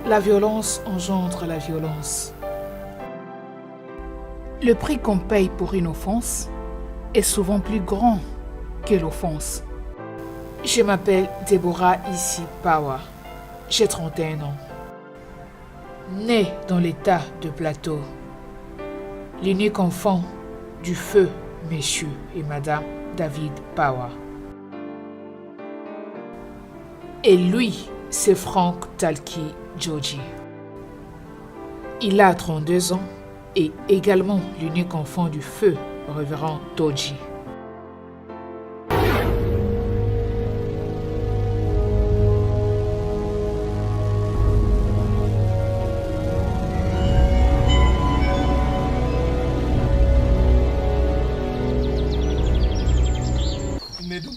La violence engendre la violence. Le prix qu'on paye pour une offense est souvent plus grand que l'offense. Je m'appelle Deborah Issy Power. J'ai 31 ans. Née dans l'état de Plateau, l'unique enfant du feu Monsieur et Madame David Power. Et lui, c'est Frank Talki Joji. Il a 32 ans et également l'unique enfant du feu Révérend Toji.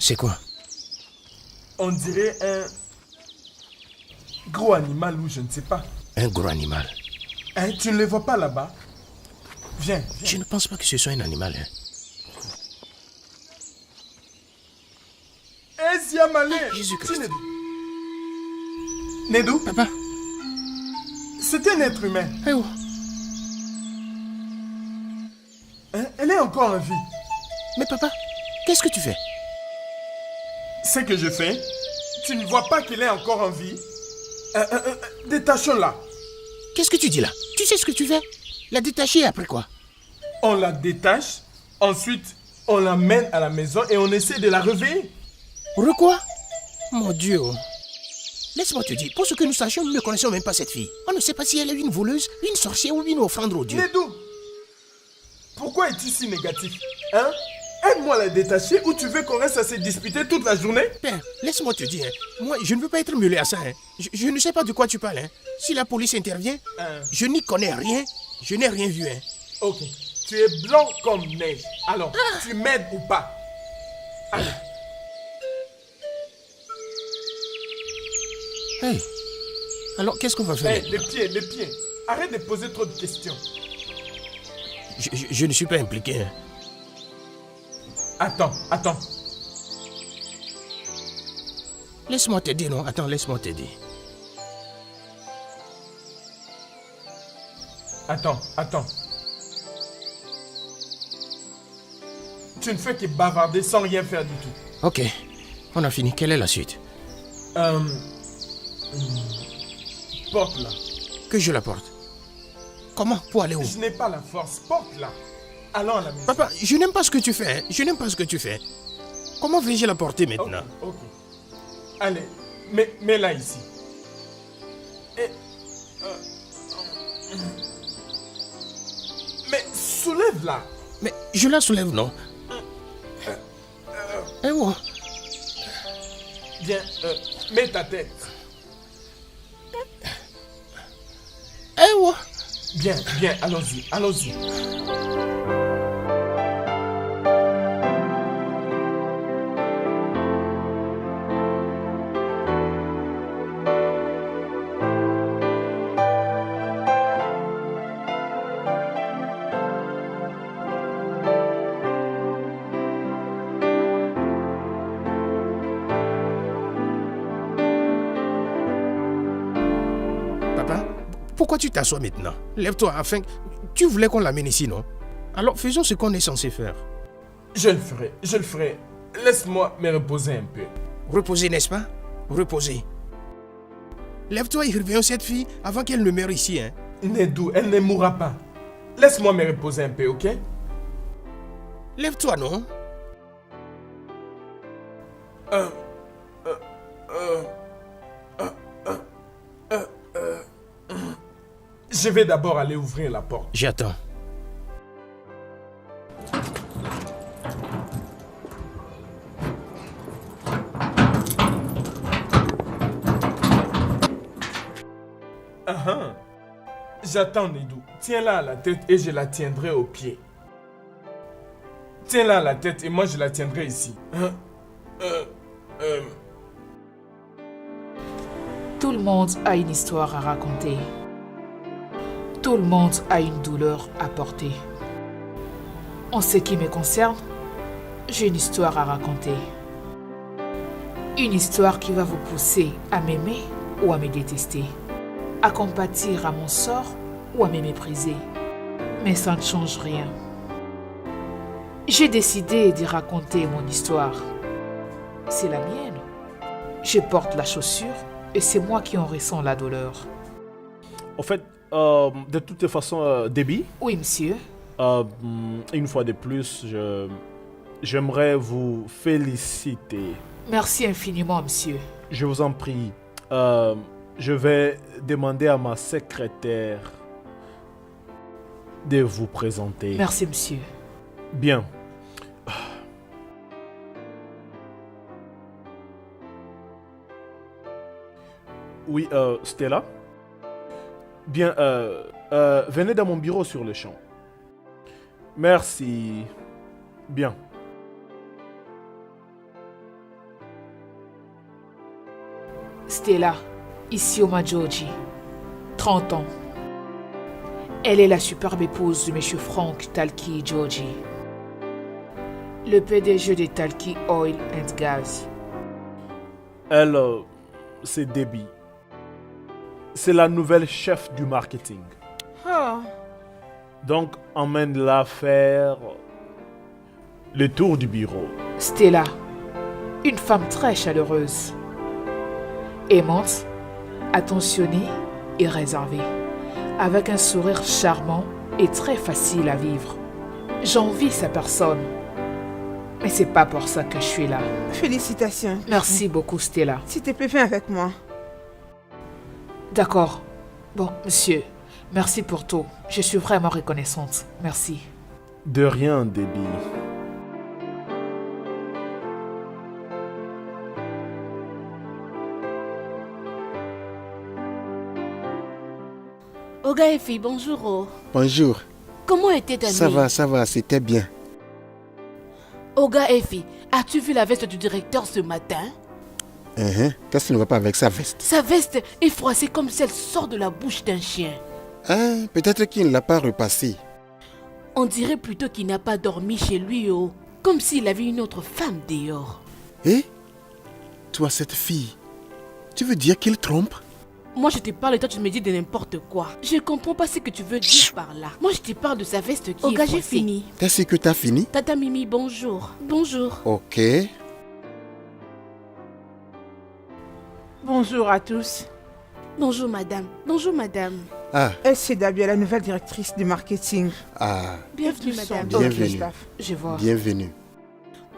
C'est quoi? On dirait un gros animal ou je ne sais pas. Un gros animal? Hein, tu ne le vois pas là-bas? Viens. Je ne pense pas que ce soit un animal. Ziamalé! Jésus-Christ. Nedou? Papa? C'est un être humain. Eh oh. Hein, elle est encore en vie. Mais papa, qu'est-ce que tu fais? Ce que je fais, tu ne vois pas qu'elle est encore en vie? Détachons-la. Qu'est-ce que tu dis là? Tu sais ce que tu fais? La détacher après quoi? On la détache, ensuite on l'amène à la maison et on essaie de la réveiller. Quoi? Mon Dieu. Laisse-moi te dire, pour ce que nous sachions, nous ne connaissons même pas cette fille. On ne sait pas si elle est une voleuse, une sorcière ou une offrande au Dieu. Nedou, pourquoi es-tu si négatif? Hein? Aide-moi à la détacher ou tu veux qu'on reste à se disputer toute la journée? Père, laisse-moi te dire, moi je ne veux pas être mêlé à ça. Je ne sais pas de quoi tu parles. Si la police intervient, je n'y connais rien, je n'ai rien vu. Ok, tu es blanc comme neige. Alors, tu m'aides ou pas? Allez. Hey, alors qu'est-ce qu'on va faire? Hey, les pieds. Arrête de poser trop de questions. Je ne suis pas impliqué. Attends. Laisse-moi t'aider, non? Attends, laisse-moi t'aider. Attends. Tu ne fais que bavarder sans rien faire du tout. Ok, on a fini. Quelle est la suite? Porte-la. Que je la porte? Comment? Pour aller où? Je n'ai pas la force. Porte-la. Allons à la maison. Papa, je n'aime pas ce que tu fais. Je n'aime pas ce que tu fais. Comment vais-je la porter maintenant? Ok. Allez, mets-la ici. Mais soulève-la. Mais je la soulève, non? Eh oh. Viens, mets ta tête. Eh oh. Bien, allons-y. Pourquoi tu t'assois maintenant? Lève-toi, afin... Tu voulais qu'on l'amène ici, non? Alors faisons ce qu'on est censé faire. Je le ferai. Laisse-moi me reposer un peu. Reposer, n'est-ce pas? Reposer. Lève-toi et réveillons cette fille avant qu'elle ne meure ici, hein? Nedou, elle ne mourra pas. Laisse-moi me reposer un peu, ok? Lève-toi, non? Je vais d'abord aller ouvrir la porte. J'attends. J'attends, Nedou. Tiens-la à la tête et je la tiendrai au pied. Tiens-la à la tête et moi je la tiendrai ici. Tout le monde a une histoire à raconter. Tout le monde a une douleur à porter. En ce qui me concerne, j'ai une histoire à raconter. Une histoire qui va vous pousser à m'aimer ou à me détester. à compatir à mon sort ou à me mépriser. Mais ça ne change rien. J'ai décidé d'y raconter mon histoire. C'est la mienne. Je porte la chaussure et c'est moi qui en ressens la douleur. En fait, de toutes les façons, Debbie, Oui, monsieur. une fois de plus, j'aimerais vous féliciter. Merci infiniment, monsieur. Je vous en prie. Je vais demander à ma secrétaire de vous présenter. Merci, monsieur. Bien. Oui, Stella? Bien, venez dans mon bureau sur le champ. Merci. Bien. Stella, Isioma Georgie, 30 ans. Elle est la superbe épouse de M. Frank Talki Georgie, le PDG de Talki Oil and Gas. Elle, c'est Debbie. C'est la nouvelle chef du marketing. Ah, Donc, emmène-la faire le tour du bureau. Stella, une femme très chaleureuse, aimante, attentionnée et réservée, avec un sourire charmant et très facile à vivre. J'envie sa personne, mais c'est pas pour ça que je suis là. Félicitations. Merci beaucoup, Stella. S'il te plaît, viens avec moi. D'accord. Bon, monsieur, merci pour tout. Je suis vraiment reconnaissante. Merci. De rien, Debbie. Oga Effie, bonjour. Oh. Bonjour. Comment était ta nuit? Ça va, c'était bien. Oga Effie, as-tu vu la veste du directeur ce matin? Qu'est-ce qui ne va pas avec sa veste? Sa veste est froissée comme si elle sort de la bouche d'un chien. Peut-être qu'il ne l'a pas repassée. On dirait plutôt qu'il n'a pas dormi chez lui, oh. Comme s'il avait une autre femme dehors. Toi, cette fille, tu veux dire qu'il trompe? Moi je te parle et toi tu me dis de n'importe quoi. Je comprends pas ce que tu veux dire par là. Moi je te parle de sa veste qui Oga, est j'ai froissée. fini. T'es sûr que t'as fini? Tata Mimi, bonjour. Bonjour. Ok. Bonjour à tous. Bonjour madame. Bonjour madame. C'est Dabia, la nouvelle directrice du marketing. Bienvenue madame. Bienvenue. Staff. Je vois. Bienvenue.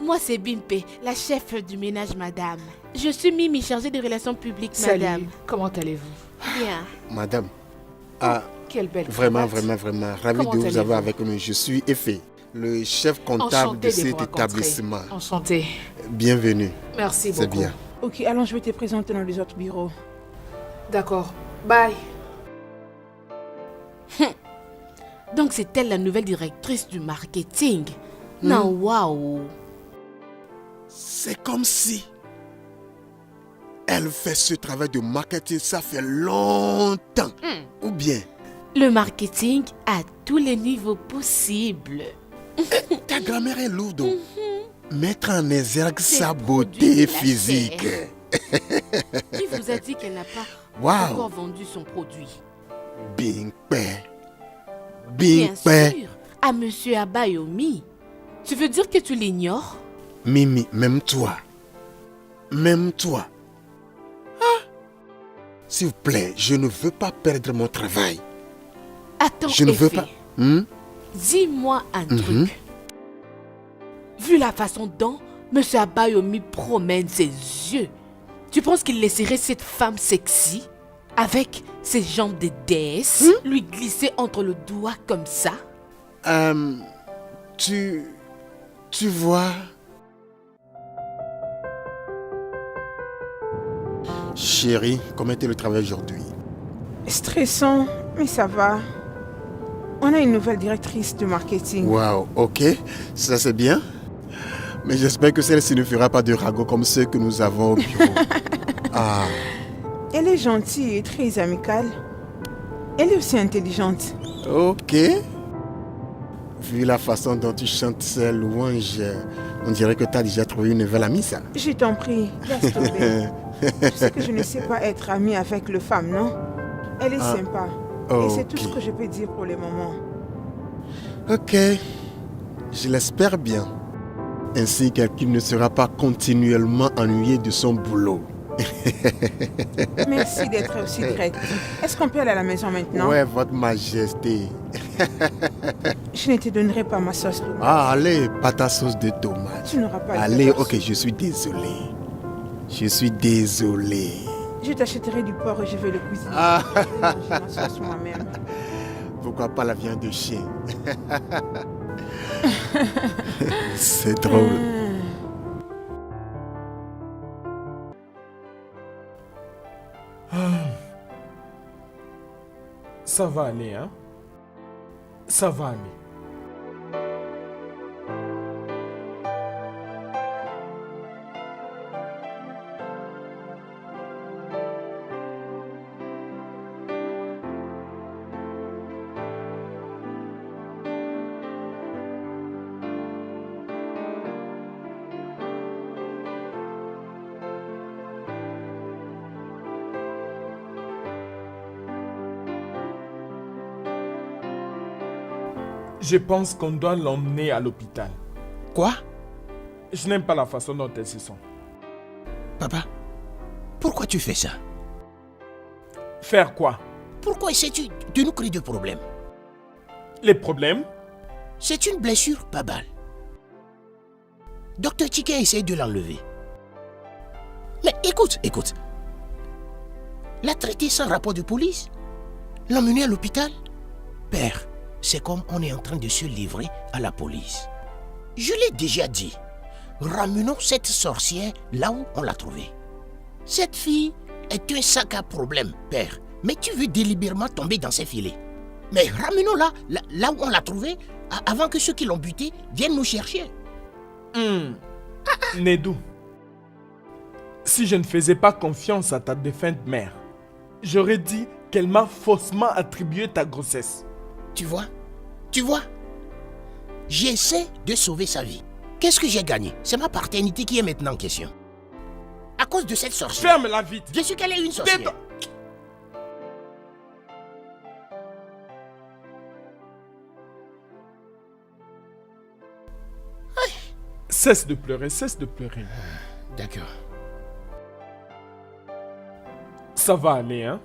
Moi c'est Bimpe, la chef du ménage madame. Je suis Mimi, chargée des relations publiques Salut, madame. comment allez-vous? Bien. Madame. Quelle belle Vraiment, cravate. vraiment. Ravi Comment de vous allez-vous? avoir avec nous. Je suis Effie, le chef comptable Enchantée de de vous cet rencontrer. établissement. Enchantée. Bienvenue. Merci C'est beaucoup. bien. Ok, allons, je vais te présenter dans les autres bureaux. D'accord. Bye. Donc c'est elle la nouvelle directrice du marketing. Non, waouh. C'est comme si elle fait ce travail de marketing, ça fait longtemps. Ou bien, Le marketing à tous les niveaux possibles. ta grand-mère est lourde. Mettre en exergue sa produits beauté de la physique. chair. Qui vous a dit qu'elle n'a pas Waouh. encore vendu son produit? Bing pé. Bien Bing pé. sûr, à Monsieur Abayomi. Tu veux dire que tu l'ignores? Mimi, même toi. Même toi. S'il vous plaît, je ne veux pas perdre mon travail. Attends, Je ne veux Effie. pas. Dis-moi un truc. Vu la façon dont Monsieur Abayomi promène ses yeux, tu penses qu'il laisserait cette femme sexy, avec ses jambes de déesse, lui glisser entre le doigt comme ça? Tu vois. Chérie, comment était le travail aujourd'hui? Stressant, mais ça va. On a une nouvelle directrice de marketing. Waouh, ok, ça c'est bien. Mais j'espère que celle-ci ne fera pas de ragots comme ceux que nous avons au bureau. Elle est gentille et très amicale. Elle est aussi intelligente. Ok. Vu la façon dont tu chantes ces louanges, on dirait que tu as déjà trouvé une nouvelle amie, ça. Je t'en prie, laisse tomber. Tu sais que je ne sais pas être amie avec les femmes, non? Elle est sympa. Et c'est tout ok. ce que je peux dire pour le moment. Ok, je l'espère bien. Ainsi qu'elle ne sera pas continuellement ennuyée de son boulot. Merci d'être aussi direct. Est-ce qu'on peut aller à la maison maintenant? Ouais, votre majesté. Je ne te donnerai pas ma sauce tomate. Ah, allez, pas ta sauce de tomate. Tu n'auras pas Allez, le temps. ok, je suis désolé. Je suis désolé. Je t'achèterai du porc et je vais le cuisiner. Ah. Je vais manger ma sauce moi-même. Pourquoi pas la viande de chien? C'est drôle. Ça va aller, hein? Ça va aller. Je pense qu'on doit l'emmener à l'hôpital. Quoi? Je n'aime pas la façon dont elle se sent. Papa, pourquoi tu fais ça? Faire quoi? Pourquoi essaies-tu de nous créer des problèmes? Les problèmes? C'est une blessure pas balle. Docteur Chicken essaie de l'enlever. Mais écoute. La traiter sans rapport de police? L'emmener à l'hôpital? Père, c'est comme on est en train de se livrer à la police. Je l'ai déjà dit. Ramenons cette sorcière là où on l'a trouvée. Cette fille est un sac à problème, père. Mais tu veux délibérément tomber dans ses filets. Mais ramenons-la là où on l'a trouvée avant que ceux qui l'ont butée viennent nous chercher. Nedou, si je ne faisais pas confiance à ta défunte mère, j'aurais dit qu'elle m'a faussement attribué ta grossesse. Tu vois? J'essaie de sauver sa vie. Qu'est-ce que j'ai gagné? C'est ma paternité qui est maintenant en question. À cause de cette sorcière. Ferme-la vite. Bien sûr qu'elle est une sorcière. Tais-toi. Cesse de pleurer. D'accord. Ça va aller, hein?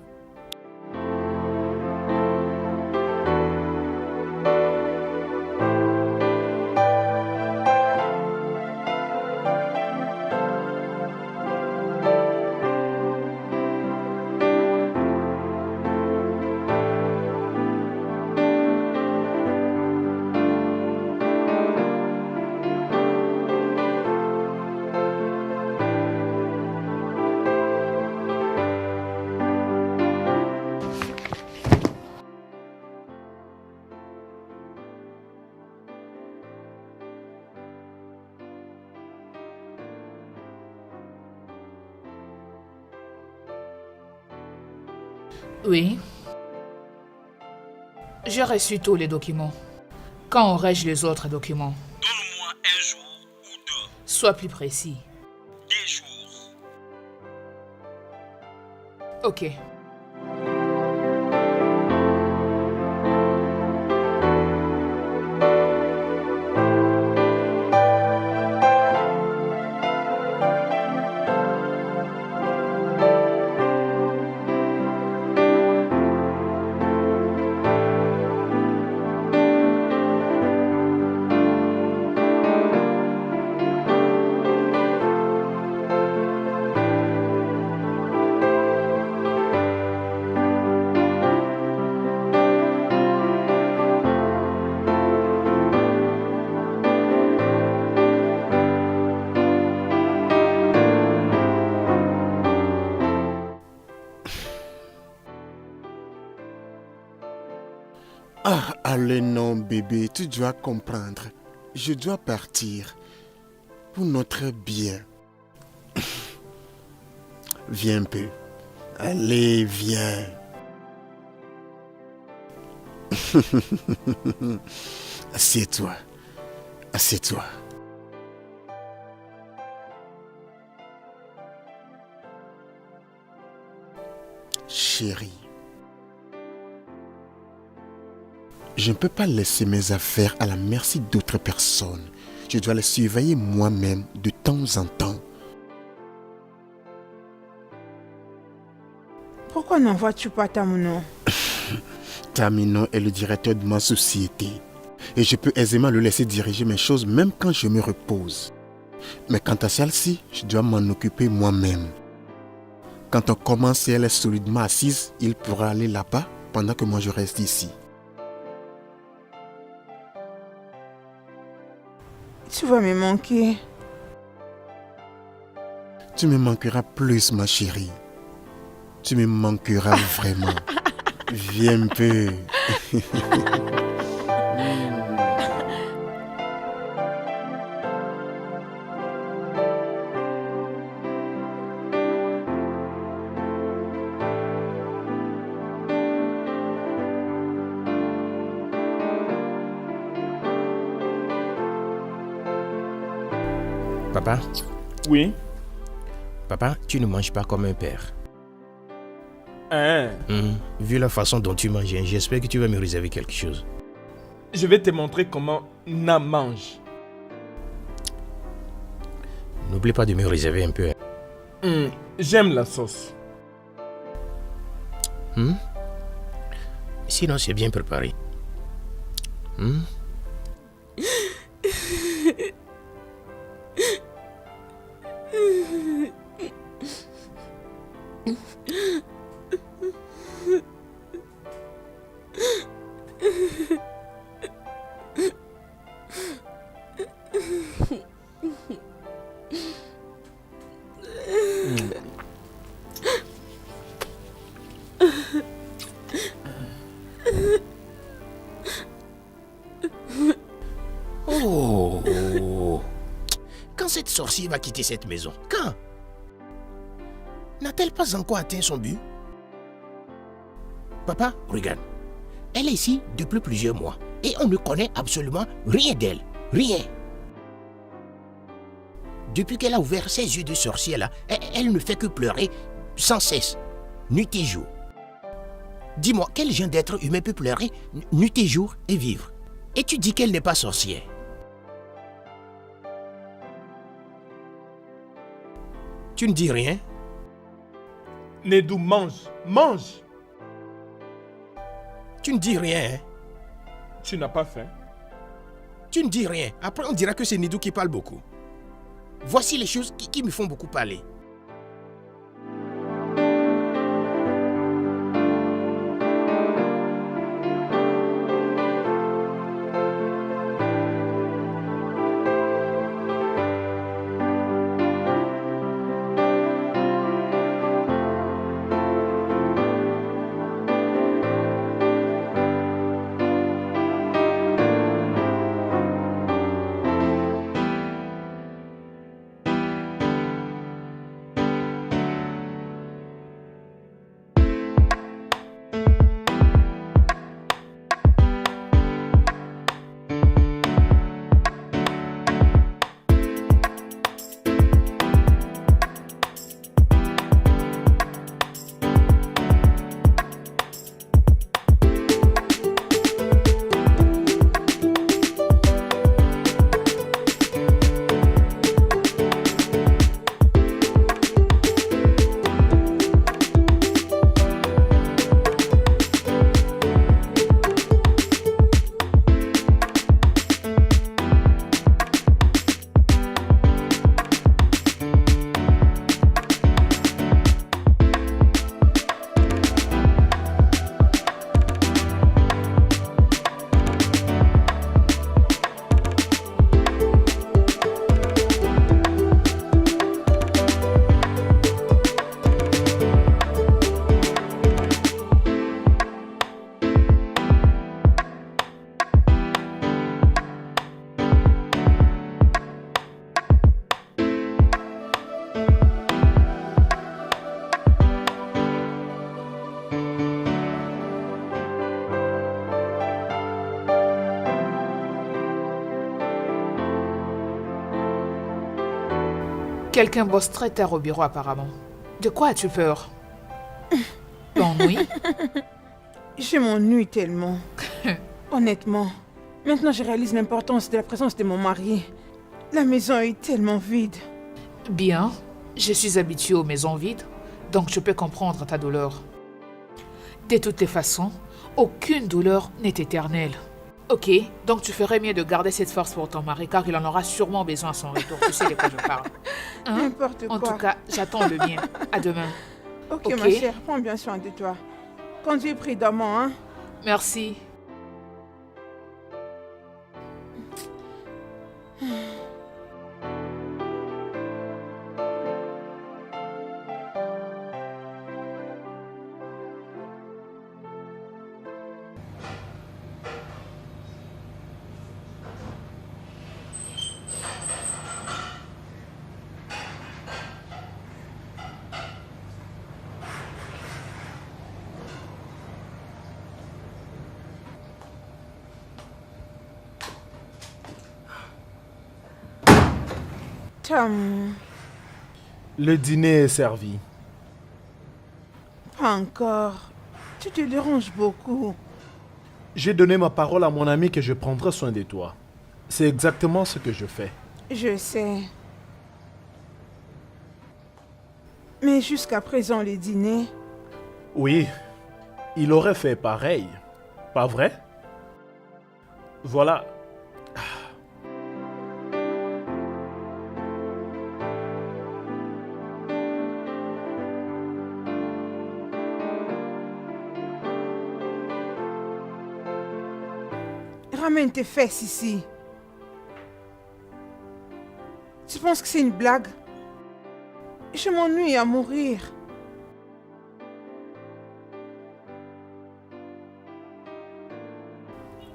Oui. J'ai reçu tous les documents. Quand aurai-je les autres documents? Donne-moi un jour ou deux. Sois plus précis. Des jours. Ok. Ah, allez non, bébé, tu dois comprendre. Je dois partir. Pour notre bien. Viens un peu. Allez, viens. Assieds-toi. Assieds-toi. Chérie. Je ne peux pas laisser mes affaires à la merci d'autres personnes. Je dois les surveiller moi-même de temps en temps. Pourquoi n'envoies-tu pas Tamino? Tamino est le directeur de ma société. Et je peux aisément le laisser diriger mes choses même quand je me repose. Mais quant à celle-ci, je dois m'en occuper moi-même. Quand on commence et elle est solidement assise, il pourra aller là-bas pendant que moi je reste ici. Tu vas me manquer. Tu me manqueras plus, ma chérie. Tu me manqueras vraiment. Viens un peu. Papa, Oui. papa, tu ne manges pas comme un père. Hein? Vu la façon dont tu manges, j'espère que tu vas me réserver quelque chose. Je vais te montrer comment Na mange. N'oublie pas de me réserver un peu. J'aime la sauce. Sinon, c'est bien préparé. Oh! Quand cette sorcière va quitter cette maison? Quand? N'a-t-elle pas encore atteint son but? Papa, regarde. Elle est ici depuis plusieurs mois et on ne connaît absolument rien d'elle. Rien. Depuis qu'elle a ouvert ses yeux de sorcière là, elle ne fait que pleurer sans cesse, nuit et jour. Dis-moi, quel genre d'être humain peut pleurer nuit et jour et vivre? Et tu dis qu'elle n'est pas sorcière. Tu ne dis rien? Nedou, mange. Mange. Tu ne dis rien, hein? Tu n'as pas faim? Tu ne dis rien. Après, on dira que c'est Nidou qui parle beaucoup. Voici les choses qui me font beaucoup parler. Quelqu'un bosse très tard au bureau apparemment. De quoi as-tu peur? L'ennui? Je m'ennuie tellement. Honnêtement, maintenant je réalise l'importance de la présence de mon mari. La maison est tellement vide. Bien, je suis habituée aux maisons vides, donc je peux comprendre ta douleur. De toutes les façons, aucune douleur n'est éternelle. Ok, donc tu ferais mieux de garder cette force pour ton mari car il en aura sûrement besoin à son retour. Tu sais de quoi je parle. Hein? N'importe quoi. En tout cas, j'attends le mien. À demain. Ok, ma chère, prends bien soin de toi. Conduis prudemment, hein. Merci. Tom, Le dîner est servi. pas encore. Tu te déranges beaucoup. J'ai donné ma parole à mon ami que je prendrai soin de toi. C'est exactement ce que je fais. Je sais. Mais jusqu'à présent, le dîner... Oui, il aurait fait pareil. Pas vrai? Voilà. Ramène tes fesses ici. Tu penses que c'est une blague? Je m'ennuie à mourir.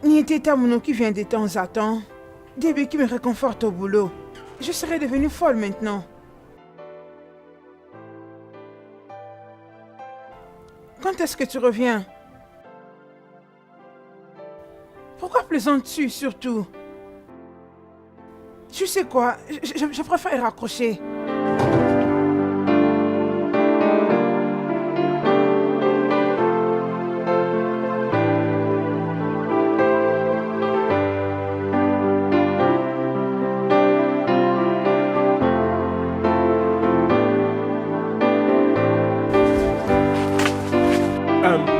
Niente Tamuno qui vient de temps à temps. Debbie qui me réconforte au boulot. Je serais devenue folle maintenant. Quand est-ce que tu reviens? Pourquoi plaisantes-tu surtout? Tu sais quoi? Je préfère raccrocher.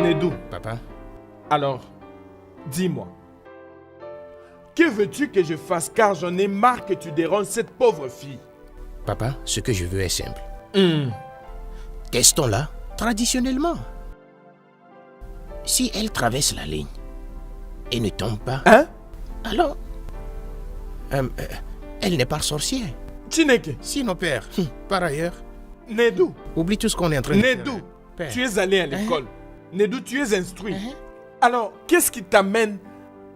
Nedou, Papa, alors, dis-moi. Que veux-tu que je fasse car j'en ai marre que tu déranges cette pauvre fille? papa, ce que je veux est simple. Testons-la traditionnellement. Si elle traverse la ligne et ne tombe pas, Hein? alors, elle n'est pas sorcière. Chineke, Sinon, père, par ailleurs, Nedou, oublie tout ce qu'on est en train de faire. Nedou, Père. tu es allé à l'école. Nedou, tu es instruit. Alors, qu'est-ce qui t'amène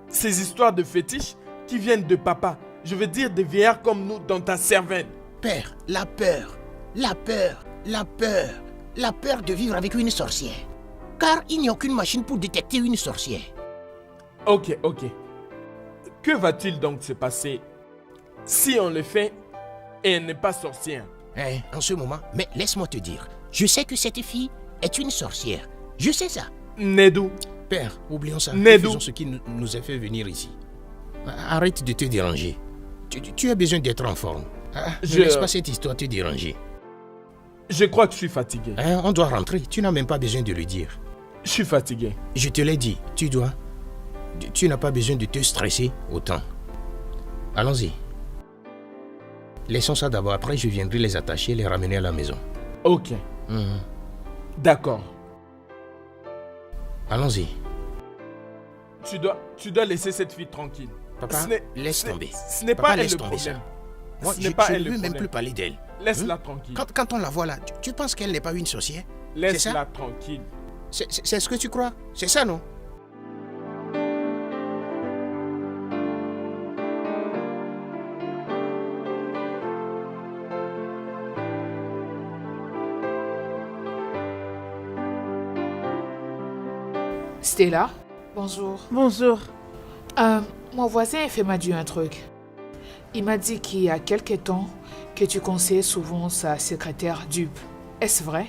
ces histoires de fétiches qui viennent de papa? Je veux dire des vieillards comme nous dans ta cervelle. Père, la peur de vivre avec une sorcière. Car il n'y a aucune machine pour détecter une sorcière. Ok. Que va-t-il donc se passer si on le fait et elle n'est pas sorcière? En ce moment, mais laisse-moi te dire, je sais que cette fille est une sorcière. Je sais ça. Nedou, Père, oublions ça. Nedou. Faisons ce qui nous a fait venir ici. Arrête de te déranger. Tu as besoin d'être en forme. Ne laisse pas cette histoire te déranger. je crois que je suis fatigué. On doit rentrer. Tu n'as même pas besoin de le dire. Je suis fatigué. Je te l'ai dit. Tu n'as pas besoin de te stresser autant. Allons-y. Laissons ça d'abord. Après, je viendrai les attacher et les ramener à la maison. Ok, d'accord. Allons-y. Tu dois laisser cette fille tranquille. Papa, laisse tomber. Ce n'est Papa, pas elle laisse le tomber problème. ça. Moi, Ce je n'est pas ne elle le veux même problème. plus parler d'elle. Laisse-la tranquille. Quand on la voit là, tu penses qu'elle n'est pas une sorcière? C'est ça? Laisse-la tranquille. C'est ce que tu crois? C'est ça, non? Stella, bonjour. Bonjour. Mon voisin m'a dit un truc. Il m'a dit qu'il y a quelque temps que tu conseillais souvent sa secrétaire dupe. Est-ce vrai?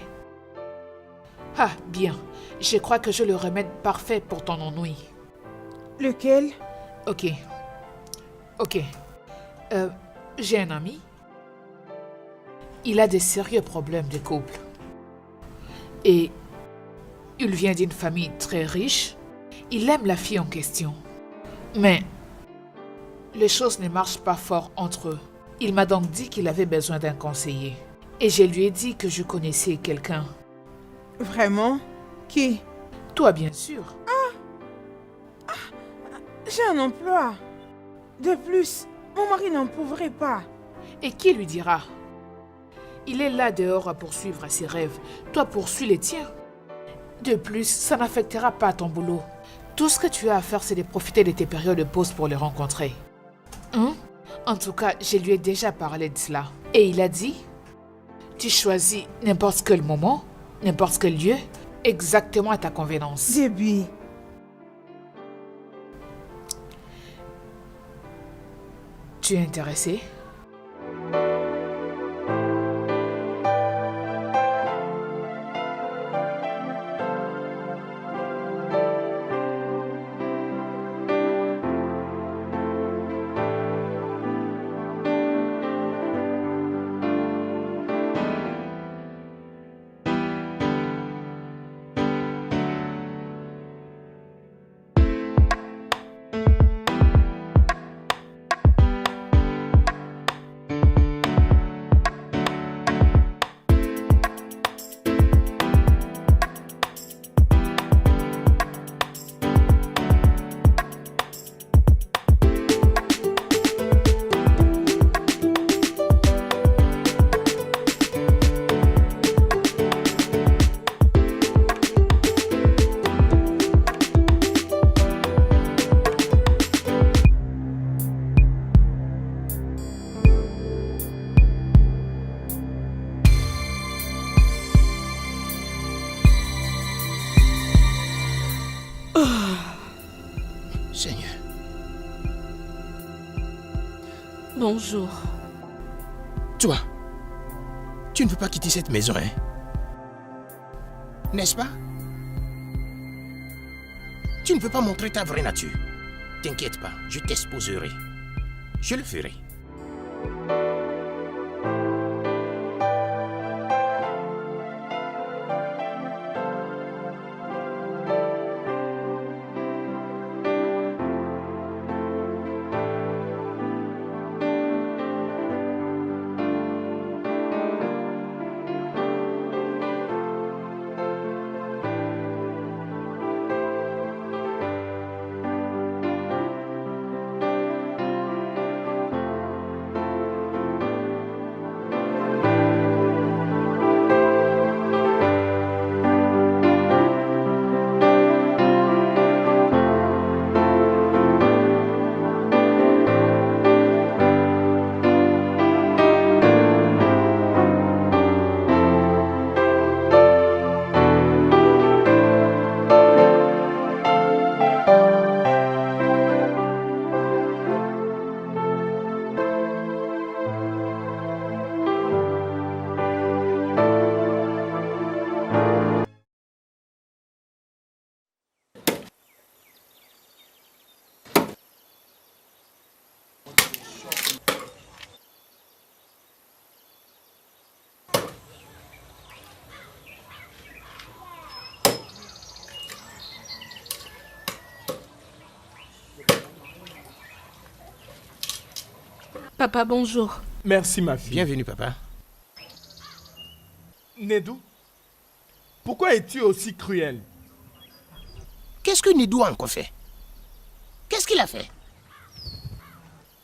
Ah, bien. Je crois que j'ai le remède parfait pour ton ennui. Lequel? Ok. Ok. J'ai un ami. Il a des sérieux problèmes de couple. Et il vient d'une famille très riche. Il aime la fille en question. Mais les choses ne marchent pas fort entre eux. Il m'a donc dit qu'il avait besoin d'un conseiller. Et je lui ai dit que je connaissais quelqu'un. Vraiment? Qui? Toi, bien sûr. J'ai un emploi. De plus, mon mari n'en pourrait pas. Et qui lui dira? Il est là dehors à poursuivre ses rêves. Toi, poursuis les tiens. De plus, ça n'affectera pas ton boulot. Tout ce que tu as à faire, c'est de profiter de tes périodes de pause pour les rencontrer. Hein? En tout cas, je lui ai déjà parlé de cela. Et il a dit, tu choisis n'importe quel moment, n'importe quel lieu, exactement à ta convenance. Debbie, Tu es intéressé? Seigneur. Bonjour. Toi, tu ne peux pas quitter cette maison, hein? N'est-ce pas? Tu ne peux pas montrer ta vraie nature. T'inquiète pas, je t'exposerai. Je le ferai. Papa, bonjour. Merci, ma fille. Bienvenue, papa. Nedou, pourquoi es-tu aussi cruel? Qu'est-ce que Nidou a encore fait? Qu'est-ce qu'il a fait?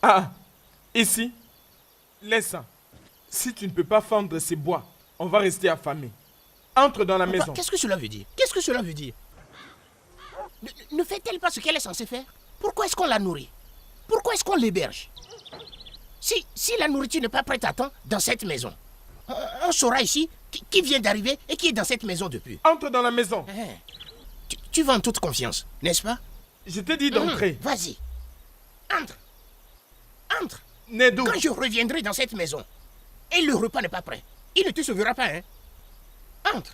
Ah, ici, laisse ça. Si tu ne peux pas fendre ces bois, on va rester affamés. Entre dans la Papa, maison. qu'est-ce que cela veut dire? Qu'est-ce que cela veut dire? Ne fait-elle pas ce qu'elle est censée faire? Pourquoi est-ce qu'on la nourrit? Pourquoi est-ce qu'on l'héberge? Si la nourriture n'est pas prête à temps dans cette maison, on saura ici qui vient d'arriver et qui est dans cette maison depuis. Entre dans la maison. Tu vas en toute confiance, n'est-ce pas? Je t'ai dit d'entrer. Vas-y. Entre. Entre. Nedou, Quand je reviendrai dans cette maison et le repas n'est pas prêt, il ne te sauvera pas, hein? Entre.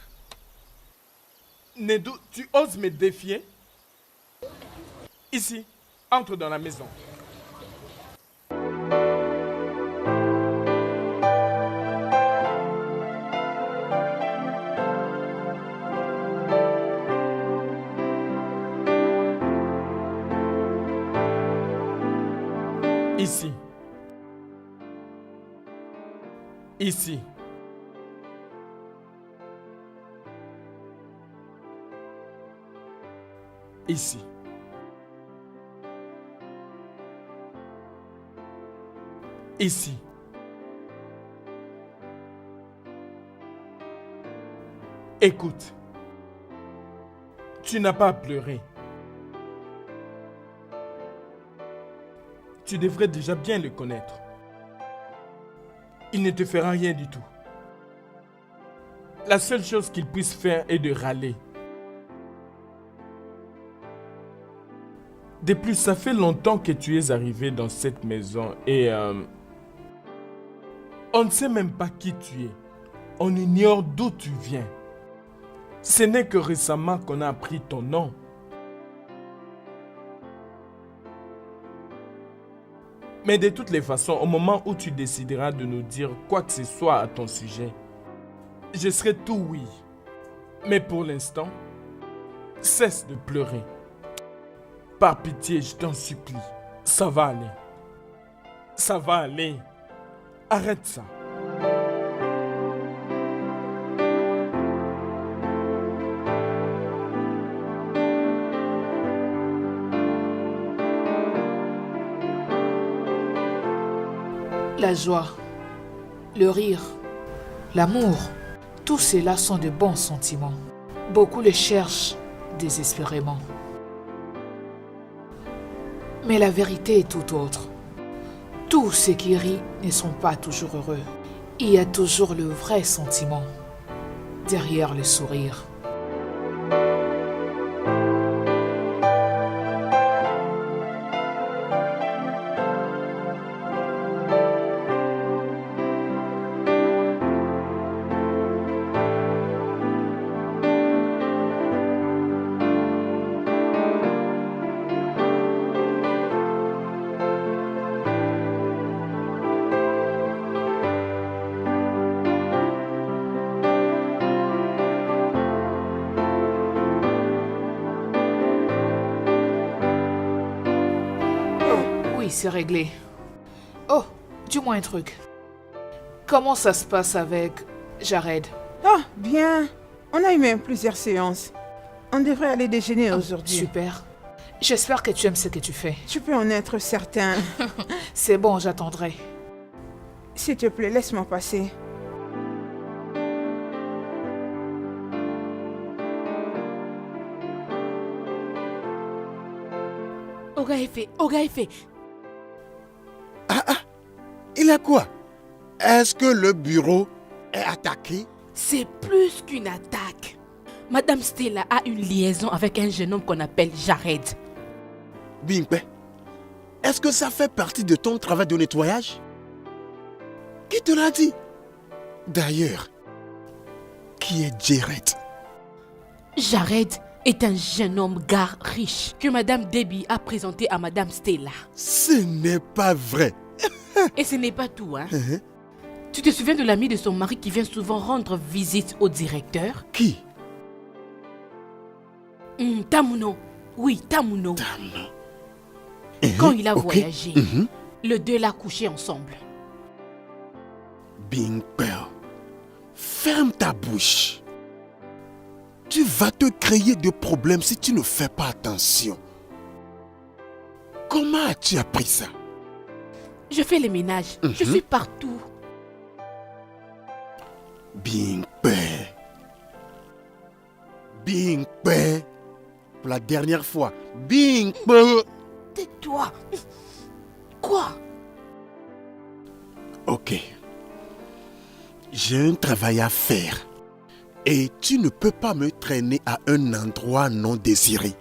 Nedou, tu oses me défier? Ici, entre dans la maison. Ici. Ici. Ici. Ici. Écoute. Tu n'as pas à pleurer. Tu devrais déjà bien le connaître. Il ne te fera rien du tout. La seule chose qu'il puisse faire est de râler. De plus, ça fait longtemps que tu es arrivé dans cette maison et on ne sait même pas qui tu es. On ignore d'où tu viens. Ce n'est que récemment qu'on a appris ton nom. Mais de toutes les façons, au moment où tu décideras de nous dire quoi que ce soit à ton sujet, je serai tout oui. Mais pour l'instant, cesse de pleurer. Par pitié, je t'en supplie. Ça va aller. Ça va aller. Arrête ça. La joie, le rire, l'amour, tout cela sont de bons sentiments. Beaucoup les cherchent désespérément. Mais la vérité est tout autre. Tous ceux qui rient ne sont pas toujours heureux. Il y a toujours le vrai sentiment derrière le sourire. C'est réglé. Oh, dis-moi un truc. Comment ça se passe avec Jared? Ah, bien. On a eu même plusieurs séances. On devrait aller déjeuner aujourd'hui. Super. J'espère que tu aimes ce que tu fais. Tu peux en être certain. C'est bon, j'attendrai. S'il te plaît, laisse-moi passer. Oga Efe. Il a quoi? Est-ce que le bureau est attaqué? C'est plus qu'une attaque. Madame Stella a une liaison avec un jeune homme qu'on appelle Jared. Bingpe, est-ce que ça fait partie de ton travail de nettoyage? Qui te l'a dit? D'ailleurs, qui est Jared? Jared est un jeune homme gars riche que Madame Debbie a présenté à Madame Stella. Ce n'est pas vrai. Et ce n'est pas tout, hein? Tu te souviens de l'ami de son mari qui vient souvent rendre visite au directeur? Qui? Tamuno. Oui, Tamuno. Quand il a voyagé, les deux l'ont couché ensemble. Bingpe, ferme ta bouche. Tu vas te créer des problèmes si tu ne fais pas attention. Comment as-tu appris ça? Je fais le ménage. Je suis partout. Bingpe. Bingpe. Pour la dernière fois. Bingpe. Tais-toi. Quoi? Ok. J'ai un travail à faire. Et tu ne peux pas me traîner à un endroit non désiré.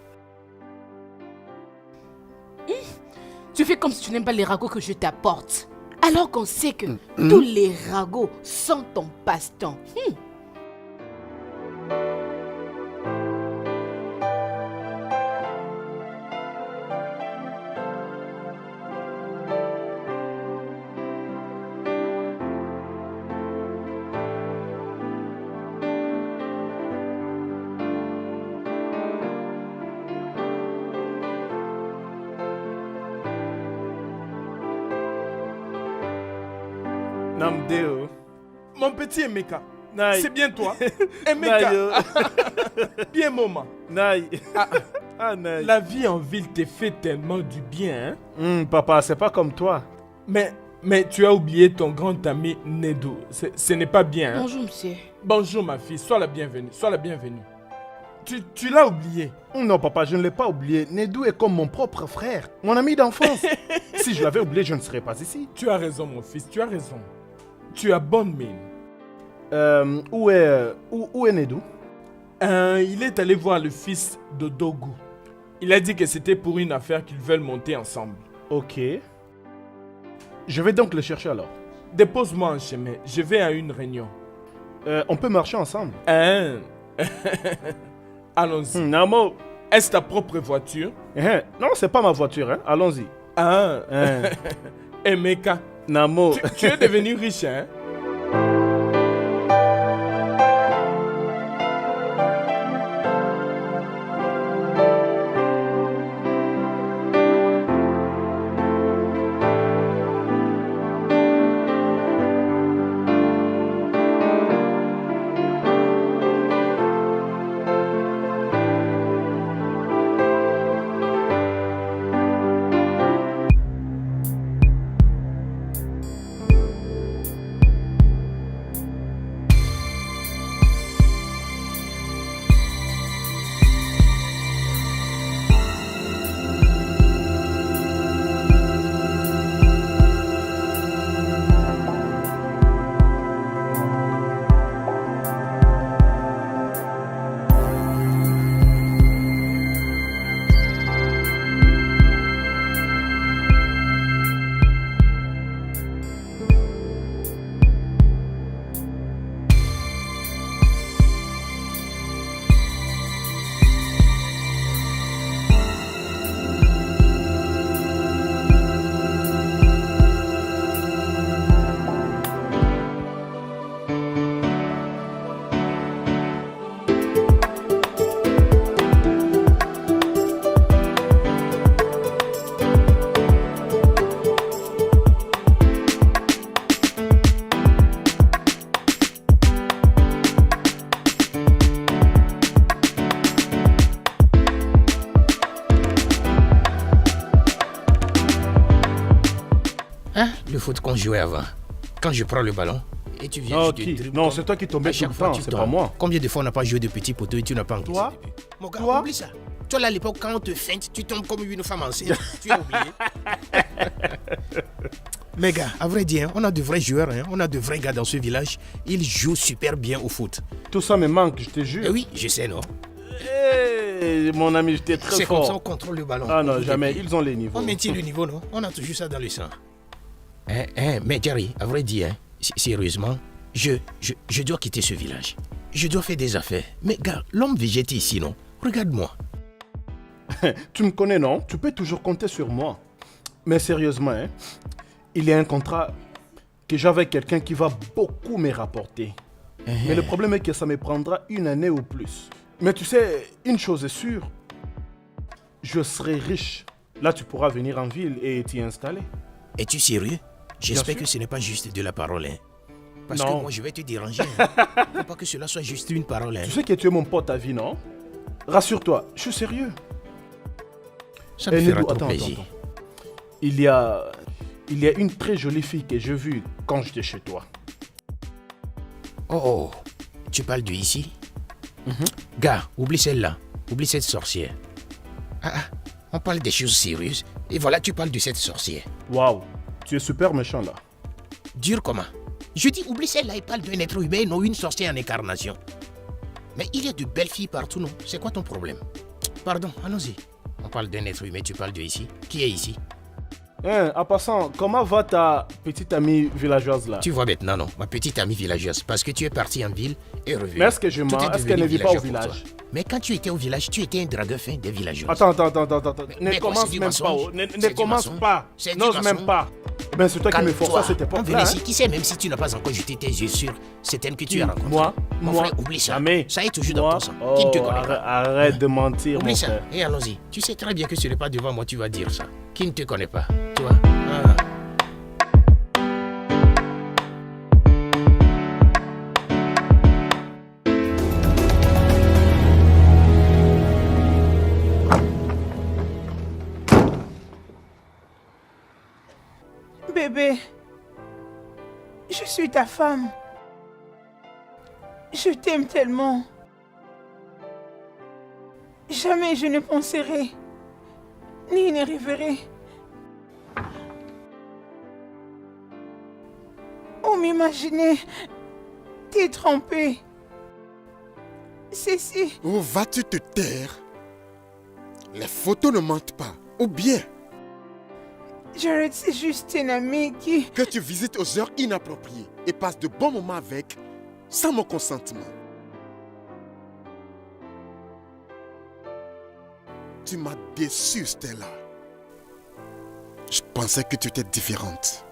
Tu fais comme si tu n'aimes pas les ragots que je t'apporte. Alors qu'on sait que tous les ragots sont ton passe-temps. Namdeo. Mon petit Emeka, Naï. c'est bien toi. Naï. Emeka, bien maman. Naï. Ah, Ah, Naï. la vie en ville te fait tellement du bien, hein? Papa, c'est pas comme toi. Mais tu as oublié ton grand ami Nedo. Ce n'est pas bien, hein? Bonjour, monsieur. Bonjour ma fille, sois la bienvenue, sois la bienvenue. Tu l'as oublié. Non, papa, je ne l'ai pas oublié. Nedou est comme mon propre frère, mon ami d'enfance. Si je l'avais oublié, je ne serais pas ici. Tu as raison mon fils, tu as raison. Tu as bonne mine. Où est Nedou? Il est allé voir le fils de Dogu. Il a dit que c'était pour une affaire qu'ils veulent monter ensemble. Ok. Je vais donc le chercher alors. Dépose-moi en chemin, je vais à une réunion. On peut marcher ensemble. Hein? Allons-y. Namo. Est-ce ta propre voiture? Non, c'est pas ma voiture, hein. Allons-y. Ah. Hein. Emeka, Namo. tu es devenu riche, hein? Le foot qu'on jouait avant. Quand je prends le ballon et tu viens, Non, je te dribble non, comme- c'est toi qui tombais à tout chaque le fois, temps, tu c'est tombes. pas moi. Combien de fois on n'a pas joué de petits poteaux et tu n'as pas encaissé Toi? des buts? Mon gars, Toi? oublie ça. Toi là, à l'époque, quand on te feinte, tu tombes comme une femme enceinte. Tu as oublié? Mais gars, à vrai dire, on a de vrais joueurs, hein. On a de vrais gars dans ce village. Ils jouent super bien au foot. Tout ça me manque, je te Eh jure. oui, je sais, non? Hey, mon ami, j'étais très C'est comme ça on fort. contrôle le ballon. Ah On non, joue jamais. des- Ils ont les niveaux. On maintient le niveau, non? On a toujours ça dans le sang. Mais Jerry, à vrai dire, hein, sérieusement, je dois quitter ce village. Je dois faire des affaires. Mais gars, l'homme végété ici, non? Regarde-moi. Tu me connais, non? Tu peux toujours compter sur moi. Mais sérieusement, hein, il y a un contrat que j'ai avec quelqu'un qui va beaucoup me rapporter. Mais le problème est que ça me prendra une année ou plus. Mais tu sais, une chose est sûre. Je serai riche. Là, tu pourras venir en ville et t'y installer. Es-tu sérieux? J'espère sûr. que ce n'est pas juste de la parole, hein. Parce Non. que moi, je vais te déranger. Hein. Faut pas que cela soit juste une parole, hein. Tu sais que tu es mon pote à vie, non? Rassure-toi, je suis sérieux. Ça me Eh, fera Nedou, trop attends, plaisir. attends. Il y a une très jolie fille que j'ai vue quand j'étais chez toi. Oh, tu parles de ici? Gars, oublie celle-là. Oublie cette sorcière. On parle des choses sérieuses. Et voilà, tu parles de cette sorcière. Waouh, tu es super méchant là. Dur comment? Je dis, oublie celle-là et parle d'un être humain, non une sorcière en incarnation. Mais il y a de belles filles partout, non? C'est quoi ton problème? Pardon, allons-y. On parle d'un être humain, tu parles de ici. Qui est ici? Hein, en passant, comment va ta petite amie villageoise là? Tu vois maintenant, non? Ma petite amie villageuse. Parce que tu es parti en ville et revenu. Mais est-ce que je Tout mens? est Est-ce qu'elle devenu ne vit pas au villageois pour village? toi. Mais quand tu étais au village, tu étais un dragueur fin des villageois. Attends. Ne Mais quoi, commence c'est du même pas. mensonge. Ne C'est du commence mensonge. pas. C'est du N'ose même mensonge. pas. Ben, c'est toi qui me forces à cette On époque vient là. ici, qui sait, même si tu n'as pas encore jeté tes yeux sur certaines que tu as rencontrées. Moi, Mon moi, frère, oublie ça. jamais. Ça est toujours dans Moi, ton sang. Qui ne te oh, connaît pas? arrête de mentir, mon Oublie ça. frère. Et allons-y. Tu sais très bien que ce n'est pas devant moi tu vas dire ça. Qui ne te connaît pas? Toi? bébé, je suis ta femme. Je t'aime tellement. Jamais je ne penserai, ni ne rêverai, ou m'imaginer t'y tromper. Ceci, Où vas-tu te taire? Les photos ne mentent pas. Ou bien Jared, c'est juste un ami qui... que tu visites aux heures inappropriées et passes de bons moments avec sans mon consentement. Tu m'as déçu, Stella. Je pensais que tu étais différente.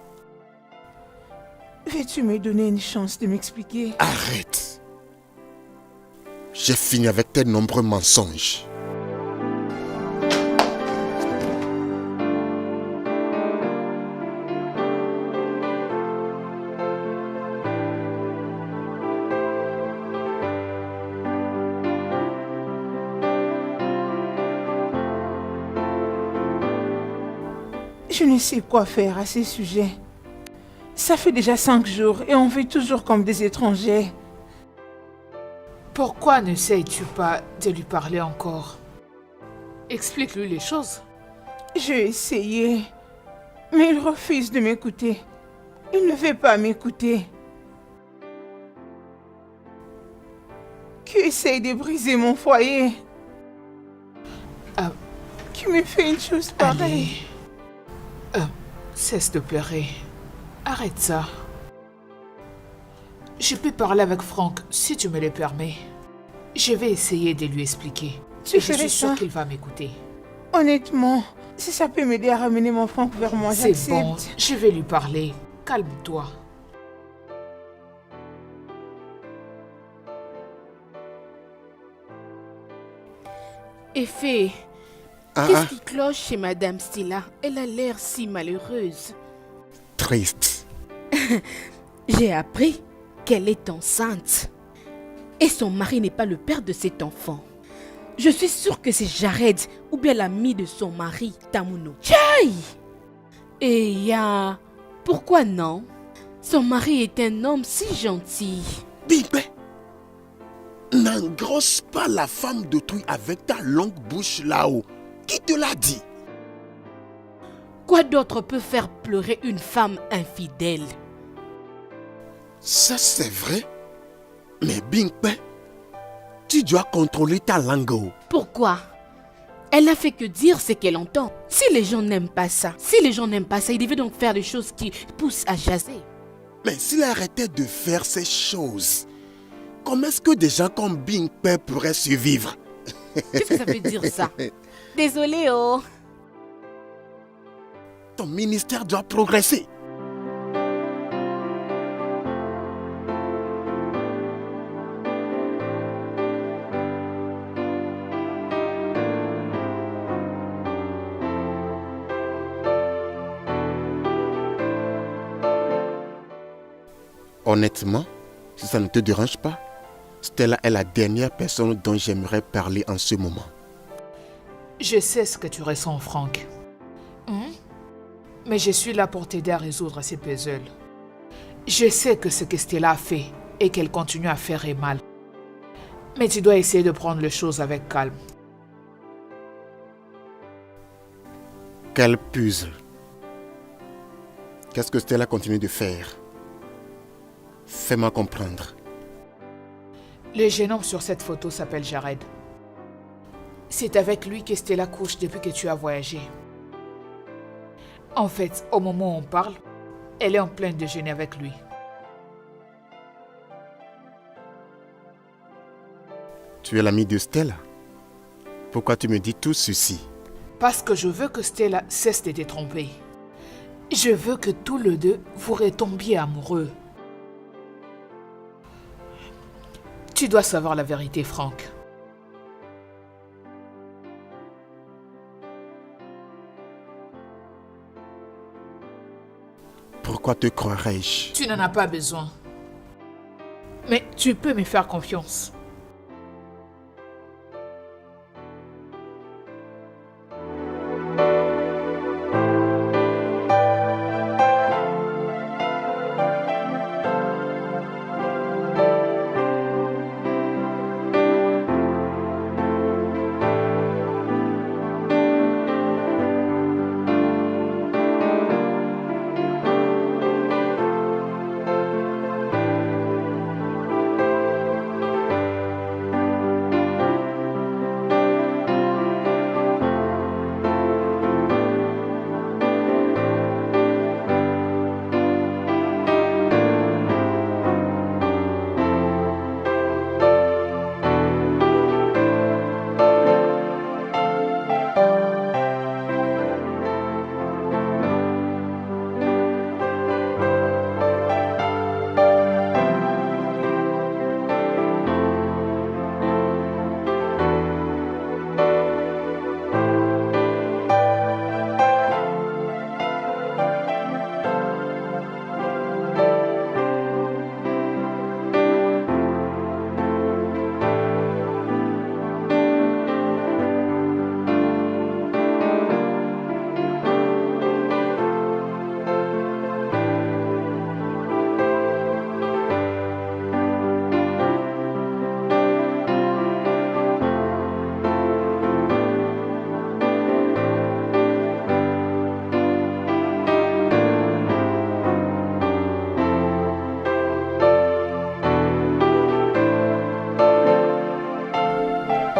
Veux-tu me donner une chance de m'expliquer? Arrête. J'ai fini avec tes nombreux mensonges. Je ne sais quoi faire à ces sujets. Ça fait déjà 5 jours et on vit toujours comme des étrangers. Pourquoi n'essayes-tu pas de lui parler encore? Explique-lui les choses. J'ai essayé, mais il refuse de m'écouter. Il ne veut pas m'écouter. Qui essaye de briser mon foyer? Ah. Qui me fait une chose pareille? Cesse de pleurer. Arrête ça. Je peux parler avec Franck si tu me le permets. Je vais essayer de lui expliquer. Tu Et je ferais suis sûre ça? qu'il va m'écouter. Honnêtement, si ça peut m'aider à ramener mon Franck vers moi, C'est j'accepte. bon, je vais lui parler. Calme-toi. Effet, qu'est-ce qui cloche chez Madame Stella? Elle a l'air si malheureuse. Triste. J'ai appris qu'elle est enceinte. Et son mari n'est pas le père de cet enfant. Je suis sûre que c'est Jared ou bien l'ami de son mari, Tamuno. Tchaï! Et pourquoi non? Son mari est un homme si gentil. Bimbe, n'engrosse pas la femme d'autrui avec ta longue bouche là-haut. Qui te l'a dit? Quoi d'autre peut faire pleurer une femme infidèle? Ça c'est vrai. Mais Bimbe, tu dois contrôler ta langue. Pourquoi? Elle n'a fait que dire ce qu'elle entend. Si les gens n'aiment pas ça, ils devaient donc faire des choses qui poussent à jaser. Mais s'il arrêtait de faire ces choses, comment est-ce que des gens comme Bimbe pourraient survivre? Qu'est-ce que ça veut dire ça? Désolée, oh. Ton ministère doit progresser. Honnêtement, si ça ne te dérange pas, Stella est la dernière personne dont j'aimerais parler en ce moment. Je sais ce que tu ressens, Franck. Mais je suis là pour t'aider à résoudre ces puzzles. Je sais que ce que Stella a fait et qu'elle continue à faire est mal. Mais tu dois essayer de prendre les choses avec calme. Quel puzzle? Qu'est-ce que Stella continue de faire? Fais-moi comprendre. Le jeune homme sur cette photo s'appelle Jared. C'est avec lui que Stella couche depuis que tu as voyagé. En fait, au moment où on parle, elle est en plein déjeuner avec lui. Tu es l'ami de Stella? Pourquoi tu me dis tout ceci? Parce que je veux que Stella cesse de te tromper. Je veux que tous les deux vous retombiez amoureux. Tu dois savoir la vérité, Franck. Pourquoi te croirais-je? Tu n'en as pas besoin. Mais tu peux me faire confiance.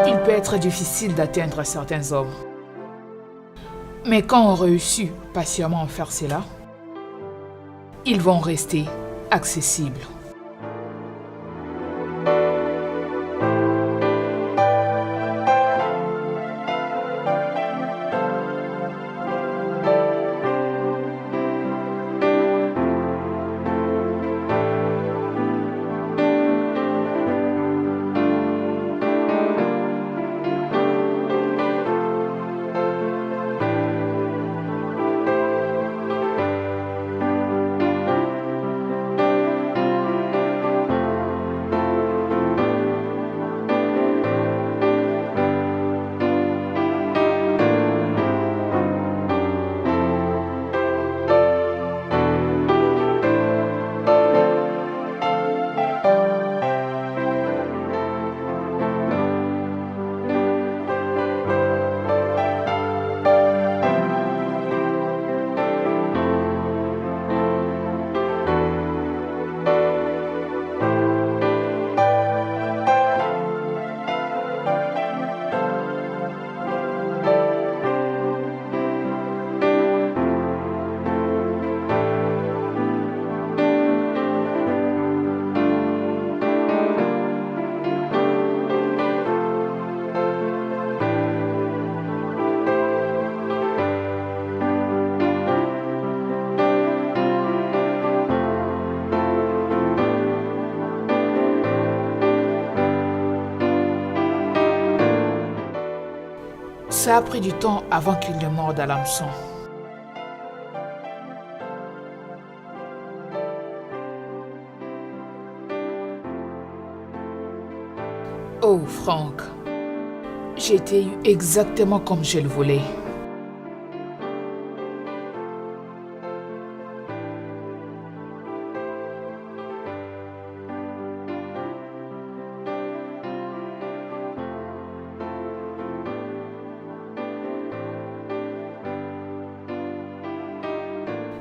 Il peut être difficile d'atteindre certains hommes. Mais quand on réussit patiemment à faire cela, ils vont rester accessibles. Ça a pris du temps avant qu'il ne morde à l'hameçon. Oh, Franck, j'ai été eu exactement comme je le voulais.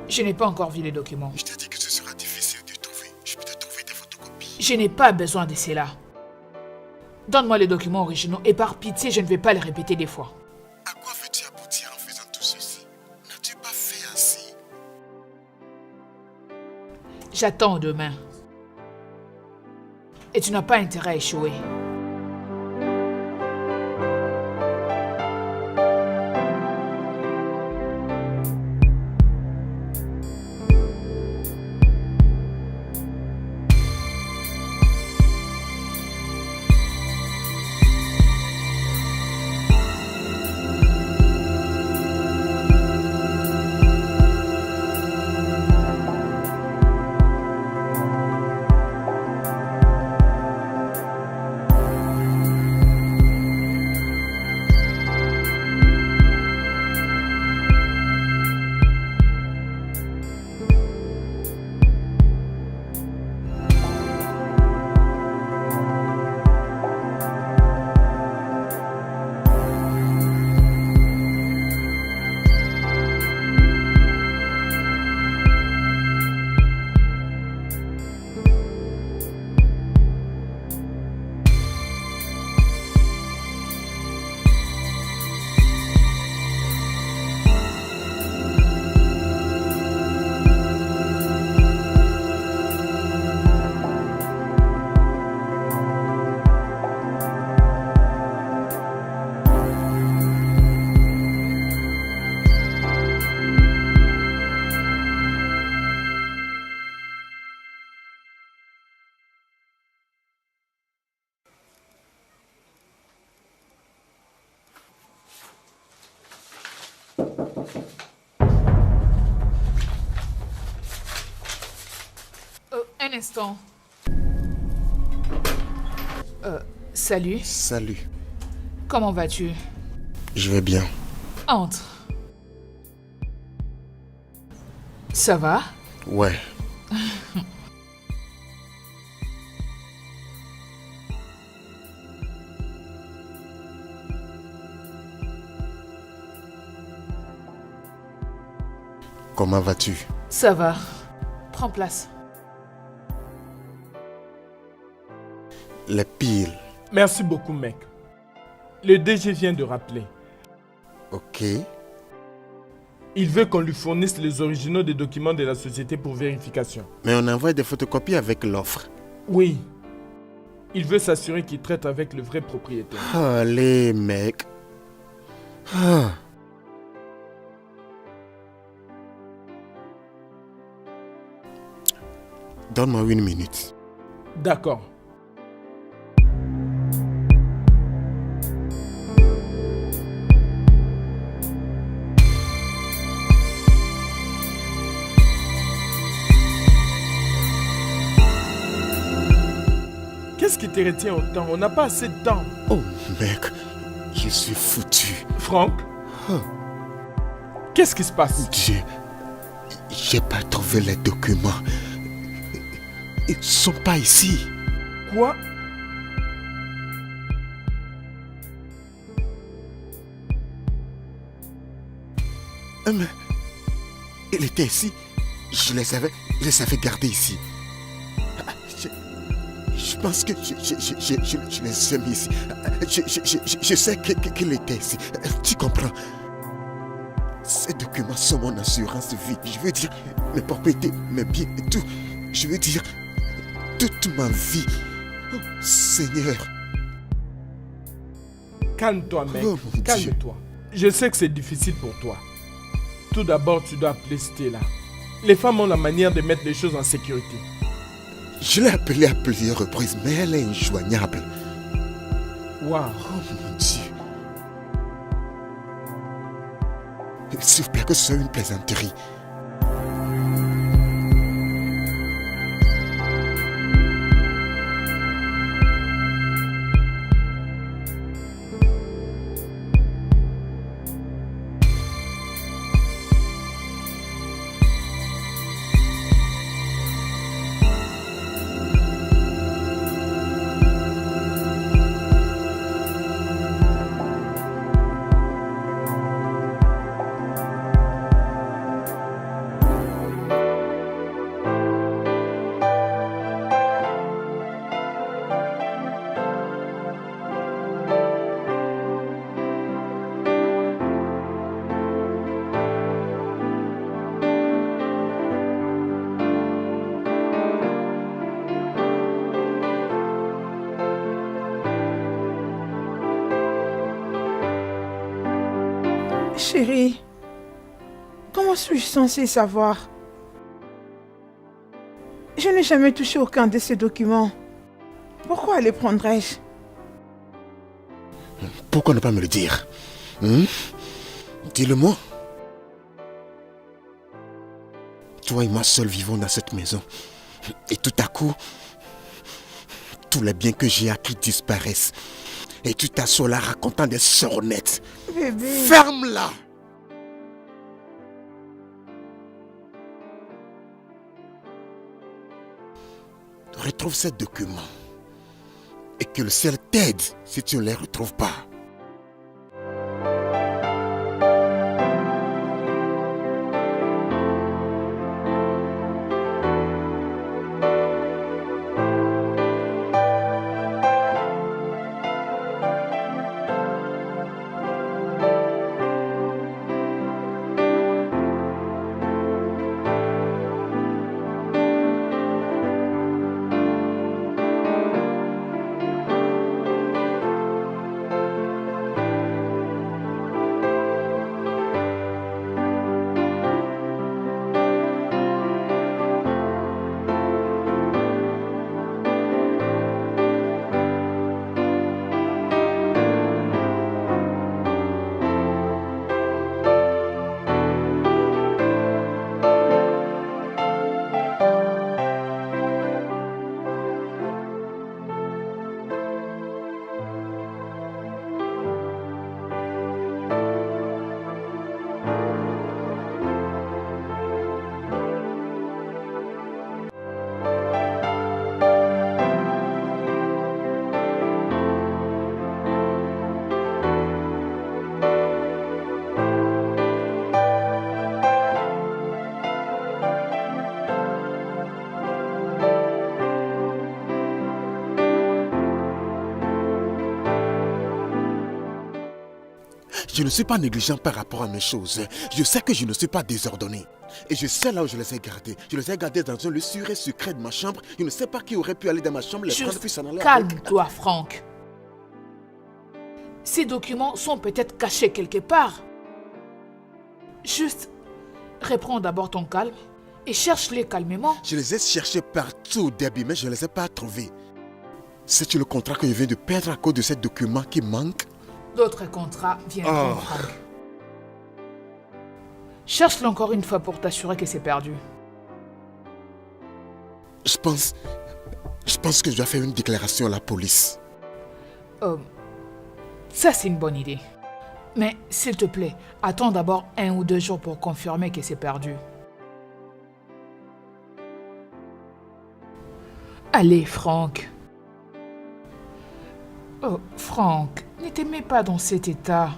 Je n'ai pas encore vu les documents. Je t'ai dit que ce sera difficile de trouver. Je peux te trouver des photocopies. Je n'ai pas besoin de cela. Donne-moi les documents originaux et par pitié, je ne vais pas les répéter des fois. À quoi veux-tu aboutir en faisant tout ceci? N'as-tu pas fait ainsi? J'attends demain. Et tu n'as pas intérêt à échouer. Un instant. Salut. Salut. Comment vas-tu? Je vais bien. Entre. Ça va? Ouais. Comment vas-tu? Ça va. Prends place. Les piles. Merci beaucoup, mec. Le DG vient de rappeler. Ok. Il veut qu'on lui fournisse les originaux des documents de la société pour vérification. Mais on envoie des photocopies avec l'offre. Oui. Il veut s'assurer qu'il traite avec le vrai propriétaire. Allez, mec. Ah. Donne-moi 1 minute. D'accord. Qu'est-ce qui te retient autant? On n'a pas assez de temps. Oh, mec. Je suis foutu. Franck? Qu'est-ce qui se passe? J'ai pas trouvé les documents. Ils sont pas ici. Quoi? Mais il était ici. Je les avais gardés ici. Je pense que je les ai mis ici. Je sais qu'il était ici. Tu comprends? Ces documents sont mon assurance de vie. Je veux dire, mes propriétés, mes biens et tout. Je veux dire, toute ma vie. Oh, Seigneur. Calme-toi, mec. Oh, mon Calme-toi. Je sais que c'est difficile pour toi. Tout d'abord, tu dois appeler Stella. Les femmes ont la manière de mettre les choses en sécurité. Je l'ai appelée à plusieurs reprises, mais elle est injoignable. Waouh. Oh mon Dieu. S'il vous plaît, que ce soit une plaisanterie. Chérie, comment suis-je censée savoir? Je n'ai jamais touché aucun de ces documents. Pourquoi les prendrais-je? Pourquoi ne pas me le dire? Dis-le-moi. Toi et moi seuls vivons dans cette maison. Et tout à coup, tous les biens que j'ai acquis disparaissent. Et tu t'assois là racontant des sornettes. Bébé. Ferme-la! Retrouve ces documents. Et que le ciel t'aide si tu ne les retrouves pas. Je ne suis pas négligent par rapport à mes choses. Je sais que je ne suis pas désordonné. Et je sais là où je les ai gardés. Je les ai gardés dans un lieu sûr et secret de ma chambre. Je ne sais pas qui aurait pu aller dans ma chambre, les prendre puis s'en aller. Calme-toi, Franck. Ces documents sont peut-être cachés quelque part. Juste, reprends d'abord ton calme et cherche-les calmement. Je les ai cherchés partout, Debbie, mais je ne les ai pas trouvés. C'est-tu le contrat que je viens de perdre à cause de ces documents qui manquent? D'autres contrats viendront, Franck. Cherche-le encore une fois pour t'assurer que c'est perdu. Je pense que je dois faire une déclaration à la police. Ça, c'est une bonne idée. Mais s'il te plaît, attends d'abord 1 ou 2 jours pour confirmer que c'est perdu. Allez, Franck. Oh, Franck, ne te mets pas dans cet état.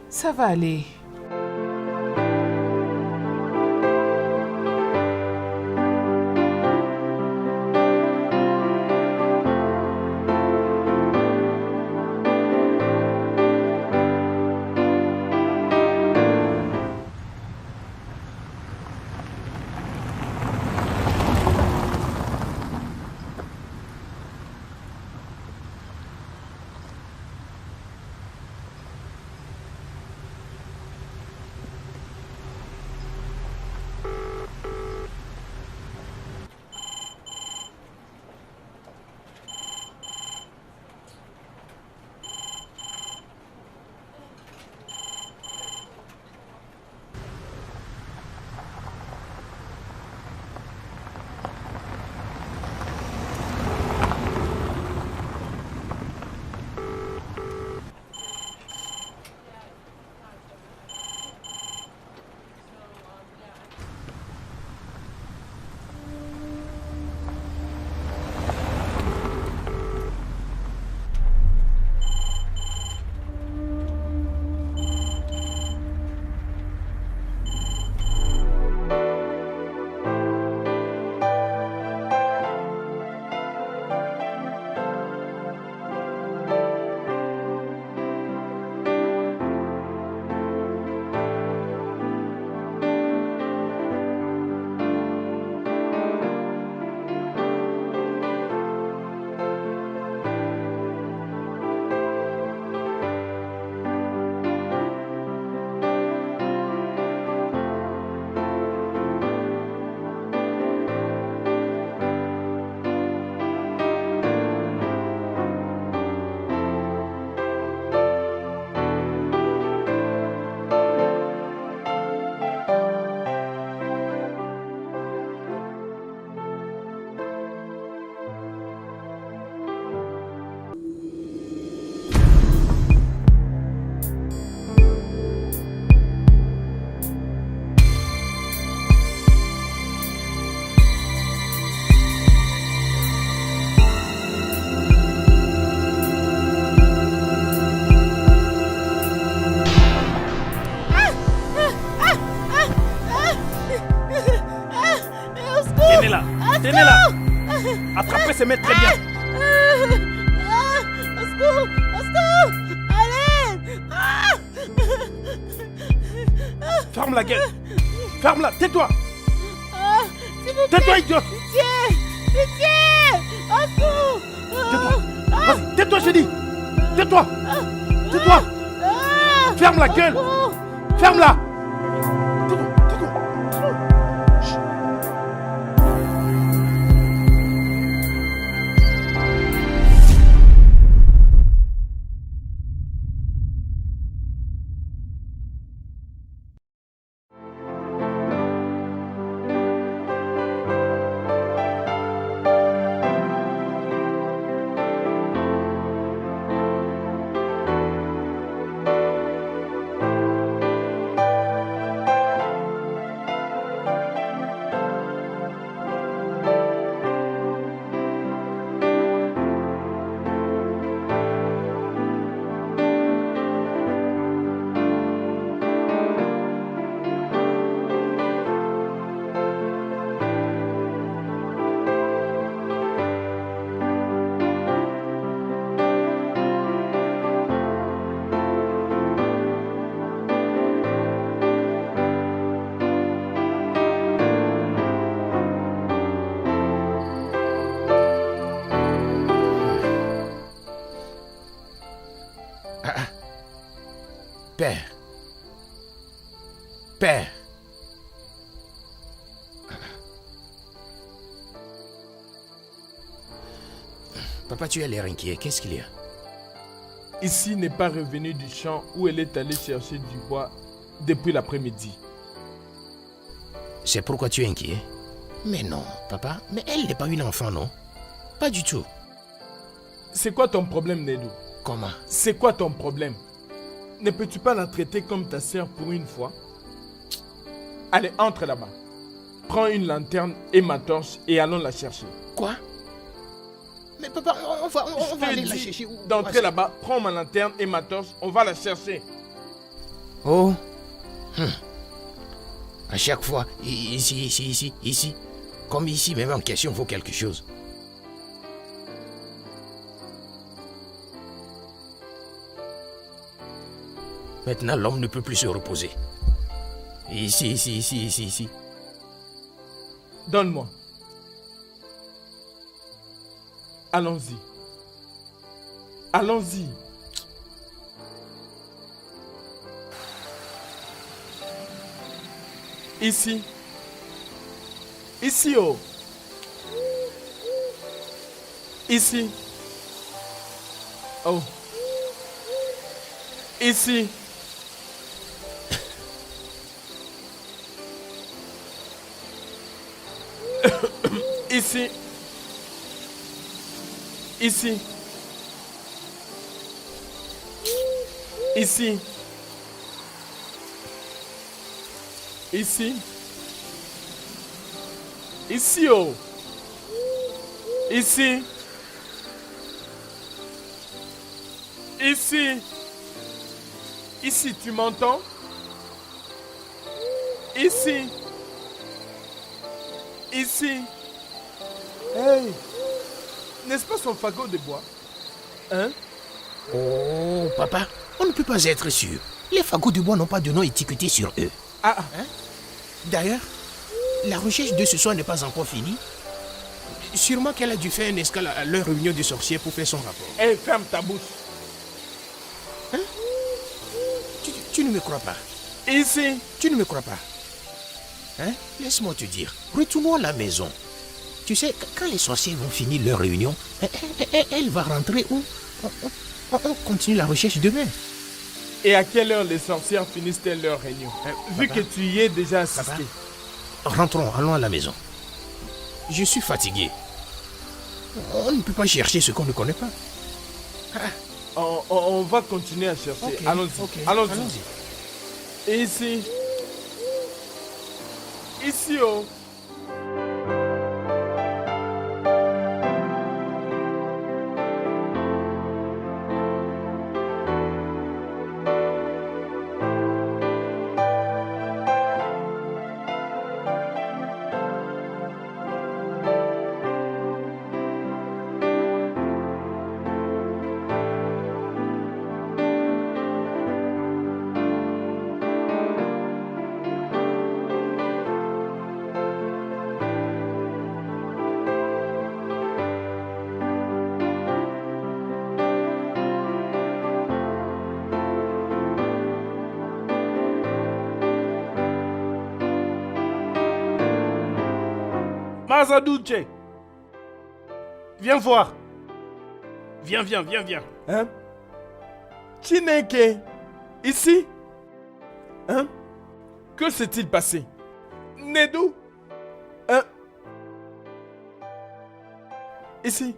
Ça va aller. Tenez-la. Attrapez ces maîtres très bien. Au secours, allez. Ferme la gueule. Ferme-la. Tais-toi. Tais-toi, idiote. Pitié, au secours. Tais-toi. Vas-y, tais-toi, j'ai dit. Tais-toi. Tais-toi. Ferme la gueule. Ferme-la. Père. Père. Papa, tu as l'air inquiet. Qu'est-ce qu'il y a? Ici n'est pas revenue du champ où elle est allée chercher du bois depuis l'après-midi. C'est pourquoi tu es inquiet? Mais non, papa. Mais elle n'est pas une enfant, non? Pas du tout. C'est quoi ton problème, Nedou? Comment? C'est quoi ton problème? Ne peux-tu pas la traiter comme ta sœur pour une fois? Allez, entre là-bas. Prends une lanterne et ma torche et allons la chercher. Quoi? Mais papa, on va aller la Je chercher. te dis d'entrer là-bas, prends ma lanterne et ma torche, on va la chercher. Oh. À chaque fois, ici. Comme ici, même en question, vaut quelque chose. Maintenant, l'homme ne peut plus se reposer. Ici. Donne-moi. Allons-y. Allons-y. Ici. Ici, oh. Ici. Oh. Ici. Ici. Ici. Ici. Ici. Ici, oh. Ici. Ici. Ici, tu m'entends? Ici. Ici. Hey. N'est-ce pas son fagot de bois? Hein? Oh, papa, on ne peut pas être sûr. Les fagots de bois n'ont pas de nom étiqueté sur eux. Ah, Hein? D'ailleurs, la recherche de ce soir n'est pas encore finie. Sûrement qu'elle a dû faire une escale à leur réunion de sorciers pour faire son rapport. hey, ferme ta bouche. Tu ne me crois pas. Ici. Tu ne me crois pas. Hein? Laisse-moi te dire. Retournons à la maison. Tu sais, quand les sorciers vont finir leur réunion, elle va rentrer où? On continue la recherche demain. Et à quelle heure les sorcières finissent-elles leur réunion? Vu papa. que tu y es déjà assisté. Papa. Rentrons, allons à la maison. Je suis fatigué. On ne peut pas chercher ce qu'on ne connaît pas. On va continuer à chercher. Ok, Allons-y. ok, Allons-y. allons-y. Et ici. Ici, oh. Mazadouche, viens voir. Viens. Hein? Chineke. Ici? Hein? Que s'est-il passé? Nedou? Hein? Ici?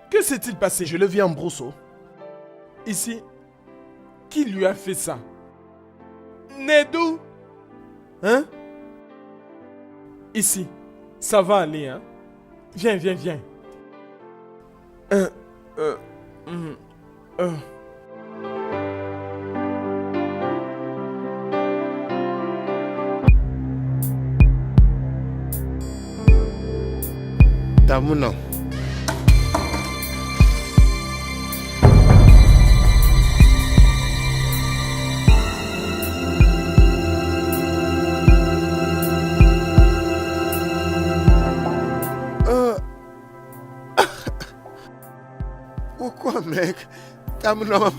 Que s'est-il passé? Je le vis en brousseau. Ici? Qui lui a fait ça? Nedou? Hein? Ici? Ça va aller, hein? Viens. Tamuna. Pourquoi, mec? Tamuna.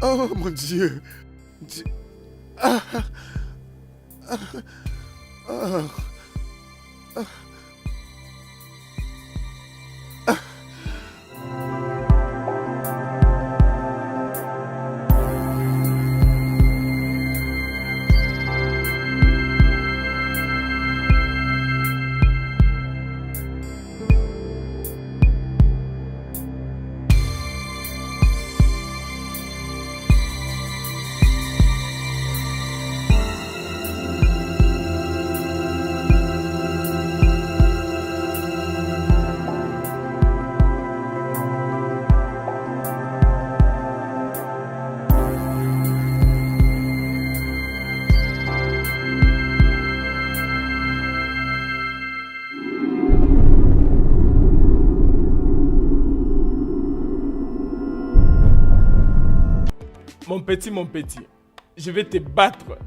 Oh mon Dieu. Mon petit, je vais te battre.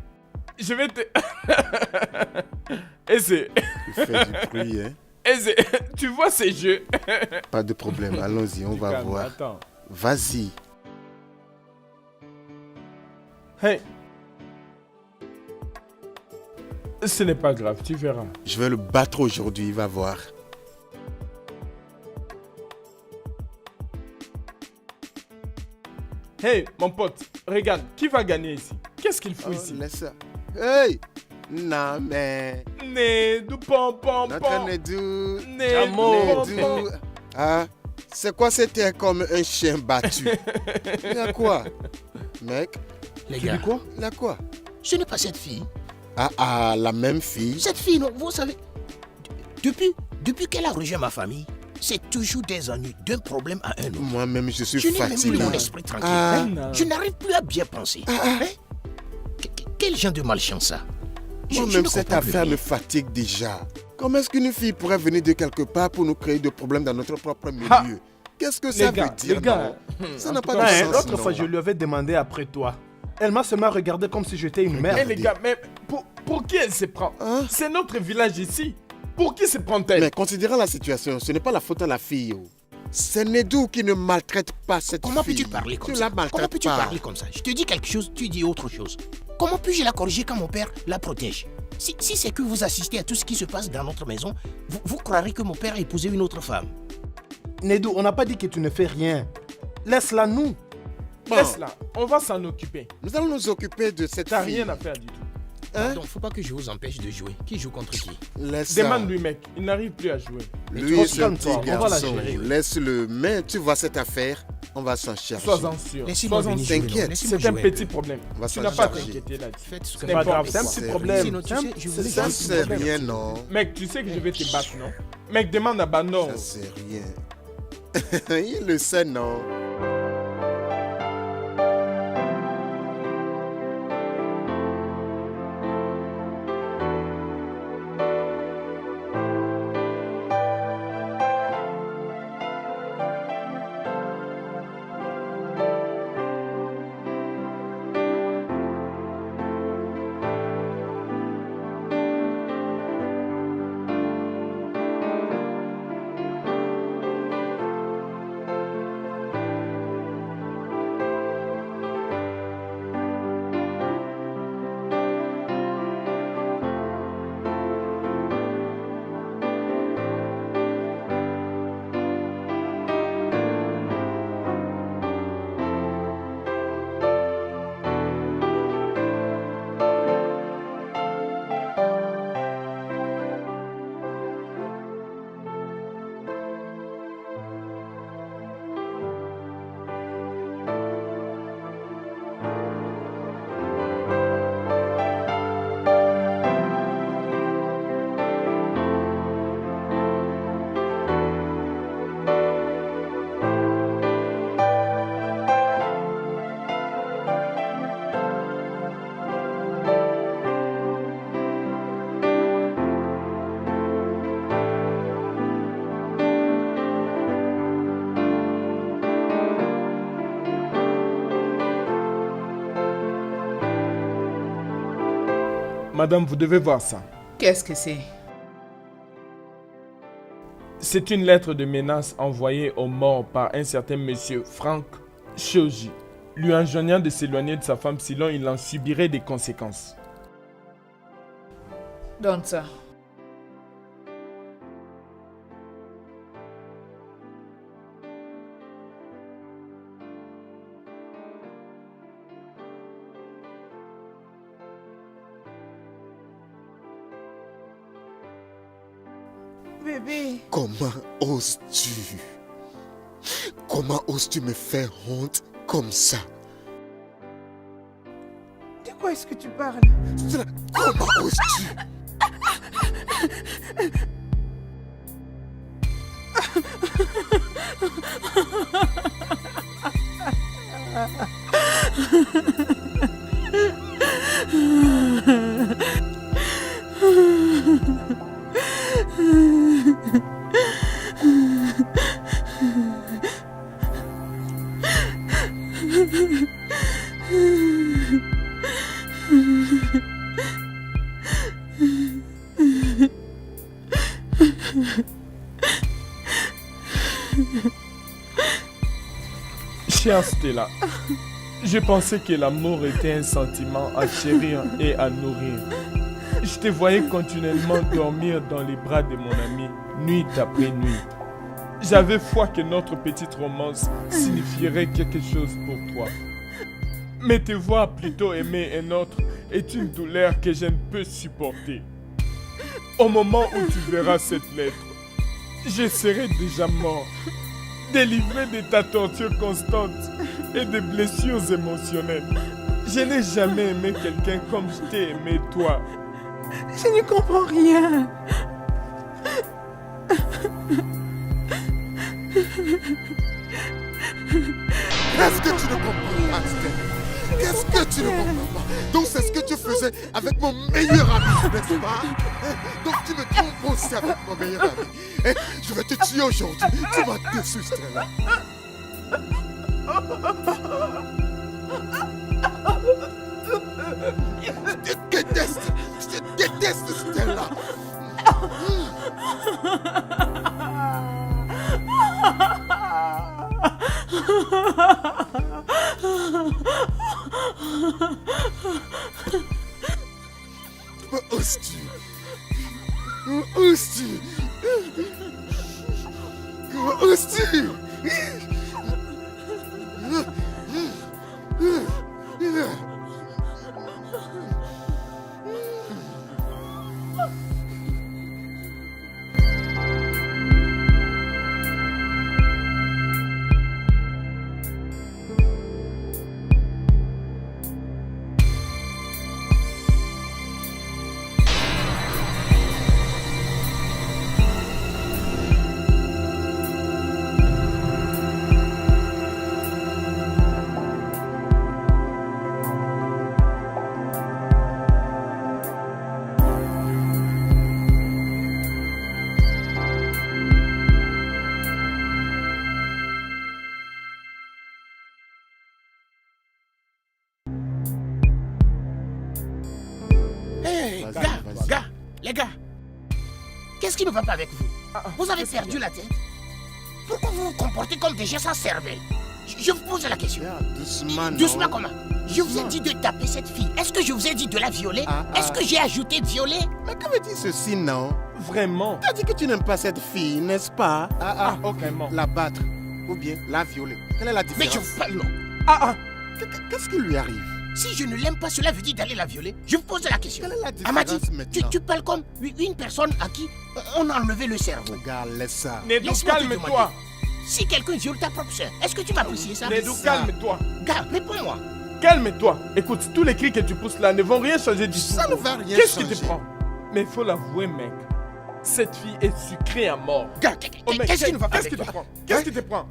Je vais te... Eze, Tu fais du bruit, hein? Eze, tu vois ces jeux? Pas de problème, allons-y, on va Calme, voir. Attends. Vas-y. Hey. Ce n'est pas grave, tu verras. Je vais le battre aujourd'hui, va voir. Hey, mon pote, regarde, qui va gagner ici? Qu'est-ce qu'il fout ici? Laisse ça. Hey! Non, mais... Nedou, pom, pom, Notre pom. Nedou... Nedou, pom, pom. Nedou... Ah, c'est quoi cet air comme un chien battu? Il y a quoi? Mec, Les tu gars, dis quoi? Il y a quoi? ce n'est pas cette fille. Ah, la même fille? Cette fille, non, vous savez, depuis qu'elle a rejoint ma famille, c'est toujours des ennuis, d'un problème à un autre. Moi-même, je suis Je n'ai même plus fatigué. mon esprit tranquille. Ah. Hein? Je n'arrive plus à bien penser. Hein? Quel genre de malchance ça? Moi-même, ne cette comprends plus affaire rien. me fatigue déjà. Comment est-ce qu'une fille pourrait venir de quelque part pour nous créer des problèmes dans notre propre Ha. milieu? Qu'est-ce que ça veut dire? les gars, non? Ça en n'a tout pas cas, de Ouais, sens. l'autre non. fois, je lui avais demandé après toi. Elle m'a seulement regardé comme si j'étais une Eh merde. les gars, mais pour qui elle se prend? Hein? C'est notre village ici. Pour qui se prend-elle? Mais considérant la situation, ce n'est pas la faute à la fille. Oh. C'est Nedou qui ne maltraite pas cette Comment fille. peux-tu parler comme Tu ça? la maltraites Comment peux-tu pas. parler comme ça? Je te dis quelque chose, tu dis autre chose. Comment puis-je la corriger quand mon père la protège? Si c'est que vous assistez à tout ce qui se passe dans notre maison, vous croirez que mon père a épousé une autre femme. Nedou, on n'a pas dit que tu ne fais rien. Laisse-la nous. Bon, Laisse-la, on va s'en occuper. nous allons nous occuper de cette T'as fille. rien à faire du tout. Hein? Donc faut pas que je vous empêche de jouer. Qui joue contre qui? Laisse ça. Demande-lui, mec, il n'arrive plus à jouer. Lui, tu ce calme-toi, petit on va la garçon, gérer. laisse-le. Mais tu vois cette affaire, on va s'en charger. Sois-en sûr. Laissez-moi Sois-en venir sûr. jouer, non? T'inquiète. Laissez-moi C'est un jouer petit peu. problème. On va Tu s'en n'as pas à charger. t'inquiéter là-dessus. Faites ce que C'est pas grave, c'est un N'importe petit quoi. problème. Sinon, tu C'est un- sais, je voulais Ça, juste c'est vous dire. rien, non. Mec, tu sais que je vais te battre, non? Mec, demande à Bano. Ça, c'est rien. Il le sait, non. Madame, vous devez voir ça. Qu'est-ce que c'est? C'est une lettre de menace envoyée aux morts par un certain monsieur Frank Shoji, lui enjoignant de s'éloigner de sa femme sinon il en subirait des conséquences. Donne ça. Bébé, Comment oses-tu? Comment oses-tu me faire honte comme ça? de quoi est-ce que tu parles? Comment oses-tu? Chère Stella, je pensais que l'amour était un sentiment à chérir et à nourrir. Je te voyais continuellement dormir dans les bras de mon ami, nuit après nuit. J'avais foi que notre petite romance signifierait quelque chose pour toi. Mais te voir plutôt aimer un autre est une douleur que je ne peux supporter. Au moment où tu verras cette lettre, je serai déjà mort, délivré de ta torture constante et de blessures émotionnelles. Je n'ai jamais aimé quelqu'un comme je t'ai aimé toi. Je ne comprends rien. Qu'est-ce que tu ne comprends pas, Stella? Qu'est-ce que tu ne comprends pas? Donc c'est ce que tu faisais avec mon meilleur ami, n'est-ce pas? Donc tu me trompes aussi avec mon meilleur ami. Eh, je vais te tuer aujourd'hui. Tu m'as déçu, Stella. Je te déteste. Je te déteste, Stella. Comment oses-tu? Comment oses-tu? Comment oses-tu? Les gars, qu'est-ce qui ne va pas avec vous? Vous avez perdu la tête? Pourquoi vous vous comportez comme des gens sans cervelle? Je vous pose la question. Doucement, non. Doucement comment? Je vous ai dit de taper cette fille. Est-ce que je vous ai dit de la violer? Est-ce que j'ai ajouté violer? Mais que veut dire ceci, non? Vraiment? Tu as dit que tu n'aimes pas cette fille, n'est-ce pas? Ok. Vraiment. La battre ou bien la violer. Quelle est la Mais différence? je vous parle non. Qu'est-ce qui lui arrive? Si je ne l'aime pas, cela veut dire d'aller la violer. Je vous pose la question. Quelle est la différence Amadi, maintenant? tu parles comme une personne à qui on a enlevé le cerveau. Regarde, laisse ça. Nedou, Laisse-moi te calme-toi. demander. Si quelqu'un viole ta propre soeur, est-ce que tu vas apprécier ça? Nedou, calme-toi. Gars, réponds-moi. Calme-toi. Écoute, tous les cris que tu pousses là ne vont rien changer du tout. Ça ne va rien Qu'est-ce qui changer. te prend? Mais il faut l'avouer, mec. Cette fille est sucrée à mort. Gars, Oh, mec, qu'est-ce qui ne va pas qu'est-ce avec qui te toi? prend? Qu'est-ce qui te prend?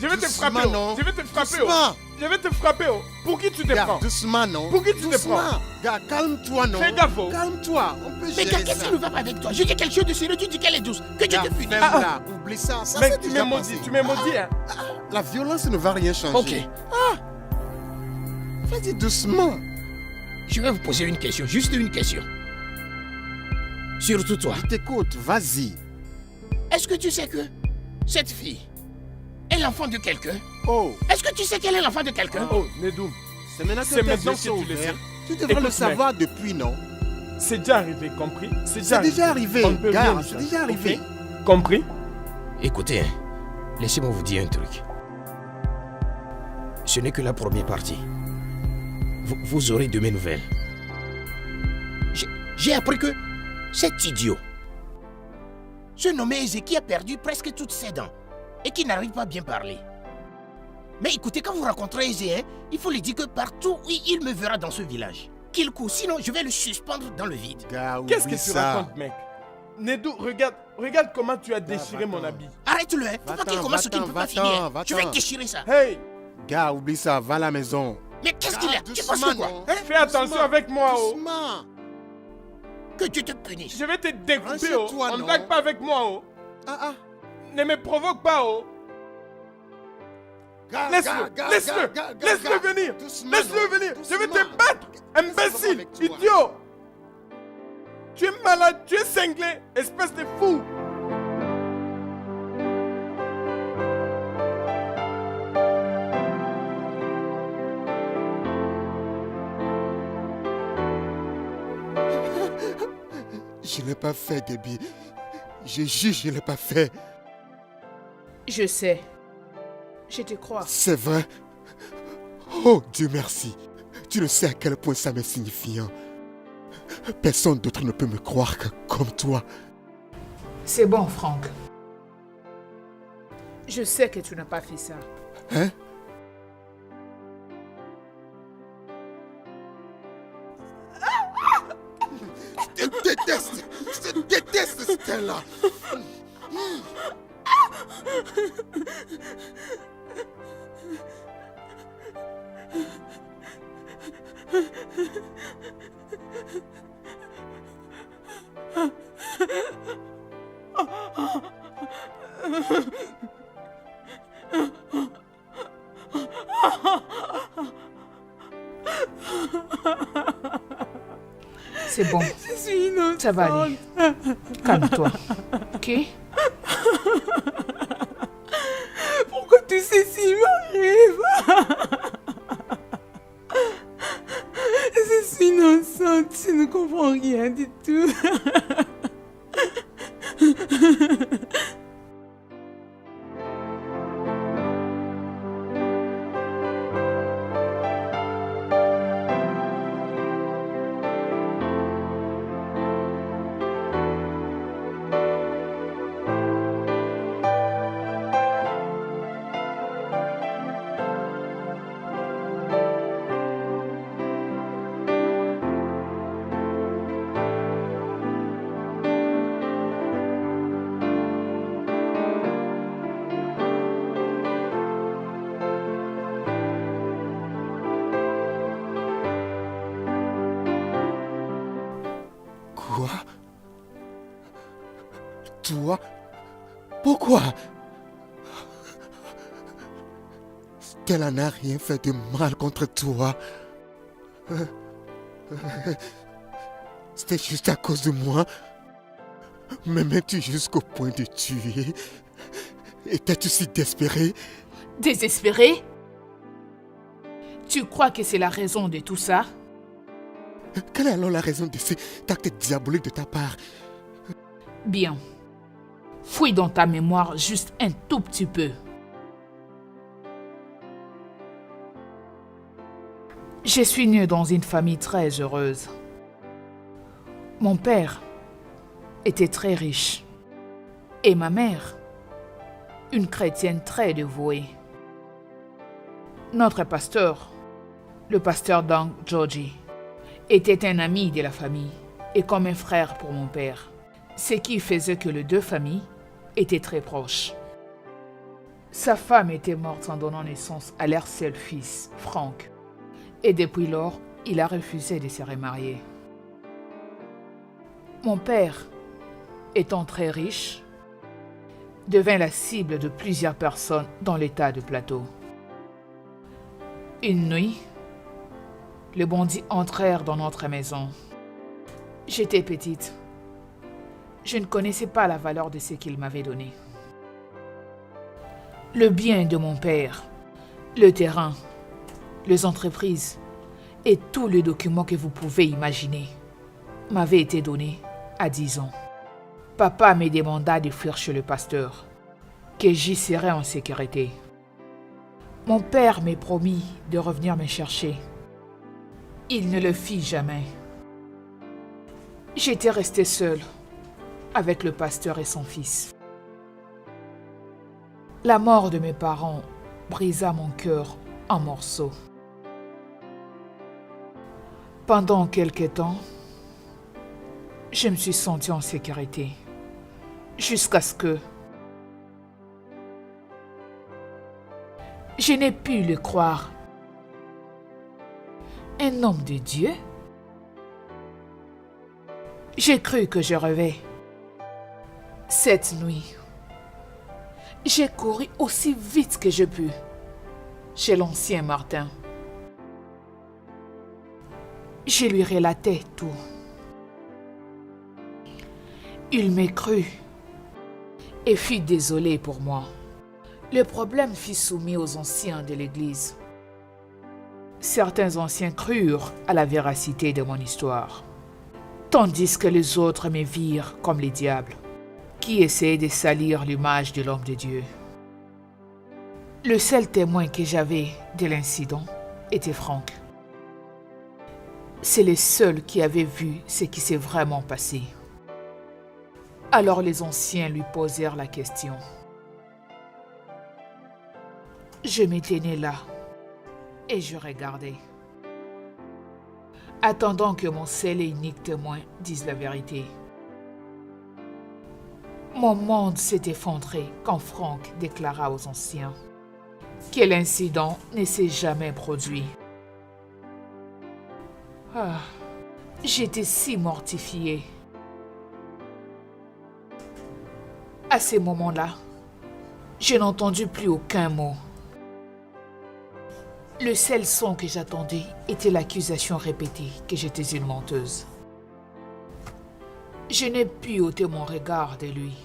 Je vais te Doucement, frapper, oh. non. Je vais te frapper, oh. Doucement. Je vais te frapper, oh. Pour qui tu te Gars, prends? doucement, non. Pour qui tu te Doucement. prends? Gars, calme-toi, non. Fais gaffe, oh. Calme-toi, on peut Mais gérer gars, qu'est-ce ça. qui ne va pas avec toi? Je dis quelque chose de sérieux, tu dis qu'elle est douce. Que Dieu Gars, te punisse. ferme là, oublie ça. Ça Mec, c'est tu déjà m'as passé. maudit, tu m'as maudit, hein. La violence ne va rien changer. Ok. Vas-y doucement. Je vais vous poser une question, juste une question. Surtout toi. Je t'écoute, vas-y. est-ce que tu sais que cette fille est l'enfant de quelqu'un? Oh, Est-ce que tu sais qu'elle est l'enfant de quelqu'un? Oh, Nedoum, c'est maintenant C'est que tes maintenant yeux que sont tu le ouverts. sais. Tu devrais Écoute, le savoir depuis, non? c'est déjà arrivé, compris? C'est déjà arrivé, On ne peut gars, rien c'est faire, déjà arrivé. ok? Compris? Écoutez, laissez-moi vous dire un truc. Ce n'est que la première partie. Vous aurez de mes nouvelles. J'ai appris que cet idiot, ce nommé Ezeki, a perdu presque toutes ses dents et qui n'arrive pas à bien parler. Mais écoutez, quand vous rencontrez Ezé, il faut lui dire que partout où il me verra dans ce village, qu'il court, sinon je vais le suspendre dans le vide. Gars, Qu'est-ce que oublie tu ça. racontes, mec? Nedou, regarde comment tu as déchiré mon va-t'en. habit. Arrête-le, hein. Faut pas qu'il commence ce qu'il ne peut pas finir. Je vais va-t'en. déchirer ça. Hey, Gars, oublie ça, va à la maison. Mais qu'est-ce qu'il a? Tu penses doucement, que quoi? non. Hein? fais attention avec moi, oh. Doucement. Que Dieu te punisse. Je vais te découper, oh. Rassure-toi, On ne non. blague pas avec moi, oh. Ah, Ne me provoque pas, oh. Gars, Laisse-le, gars, laisse-le, gars, laisse-le gars. venir. Doucement, Laisse-le non. venir. Je vais te Doucement. battre, imbécile, avec toi. idiot. Tu es malade, tu es cinglé, espèce de fou. Je ne l'ai pas fait, Debbie. Je jure, je ne l'ai pas fait. Je sais. Je te crois. C'est vrai. Oh, Dieu merci. Tu ne sais à quel point ça m'est signifiant. Personne d'autre ne peut me croire que comme toi. C'est bon, Franck. Je sais que tu n'as pas fait ça. Hein? Je te déteste. Je te déteste, Stella. C'est bon. Je suis innocente. Ça va aller. Calme-toi. Ok? Pourquoi tout ceci m'arrive? Je suis innocente, je ne comprends rien du tout. Quoi? Toi? Pourquoi? Stella n'a rien fait de mal contre toi. C'était juste à cause de moi. M'aimais-tu jusqu'au point de tuer? Étais-tu si désespéré? Désespéré? Tu crois que c'est la raison de tout ça? Quelle est alors la raison de cet acte diabolique de ta part? Bien. Fouille dans ta mémoire juste un tout petit peu. Je suis né dans une famille très heureuse. Mon père était très riche et ma mère, une chrétienne très dévouée. Notre pasteur, le pasteur Dang Georgie, était un ami de la famille et comme un frère pour mon père, ce qui faisait que les deux familles étaient très proches. Sa femme était morte en donnant naissance à leur seul fils, Franck, et depuis lors, il a refusé de se remarier. Mon père, étant très riche, devint la cible de plusieurs personnes dans l'état de Plateau. Une nuit, les bandits entrèrent dans notre maison. J'étais petite. Je ne connaissais pas la valeur de ce qu'il m'avait donné. Le bien de mon père, le terrain, les entreprises et tous les documents que vous pouvez imaginer m'avaient été donnés à 10 ans. Papa me demanda de fuir chez le pasteur, que j'y serais en sécurité. Mon père me promit de revenir me chercher. Il ne le fit jamais. J'étais restée seule avec le pasteur et son fils. La mort de mes parents brisa mon cœur en morceaux. Pendant quelque temps, je me suis sentie en sécurité, jusqu'à ce que je n'ai pu le croire. Un homme de Dieu? J'ai cru que je rêvais. Cette nuit, j'ai couru aussi vite que je pus chez l'ancien Martin. Je lui relatai tout. Il me crut et fut désolé pour moi. Le problème fut soumis aux anciens de l'Église. Certains anciens crurent à la véracité de mon histoire, tandis que les autres me virent comme les diables, qui essayaient de salir l'image de l'homme de Dieu. Le seul témoin que j'avais de l'incident était Franck. C'est le seul qui avait vu ce qui s'est vraiment passé. Alors les anciens lui posèrent la question. Je me tenais là et je regardais, attendant que mon seul et unique témoin dise la vérité. Mon monde s'est effondré quand Franck déclara aux anciens que l'incident ne s'est jamais produit. J'étais si mortifiée. À ces moments-là, je n'entendis plus aucun mot. Le seul son que j'attendais était l'accusation répétée que j'étais une menteuse. Je n'ai pu ôter mon regard de lui.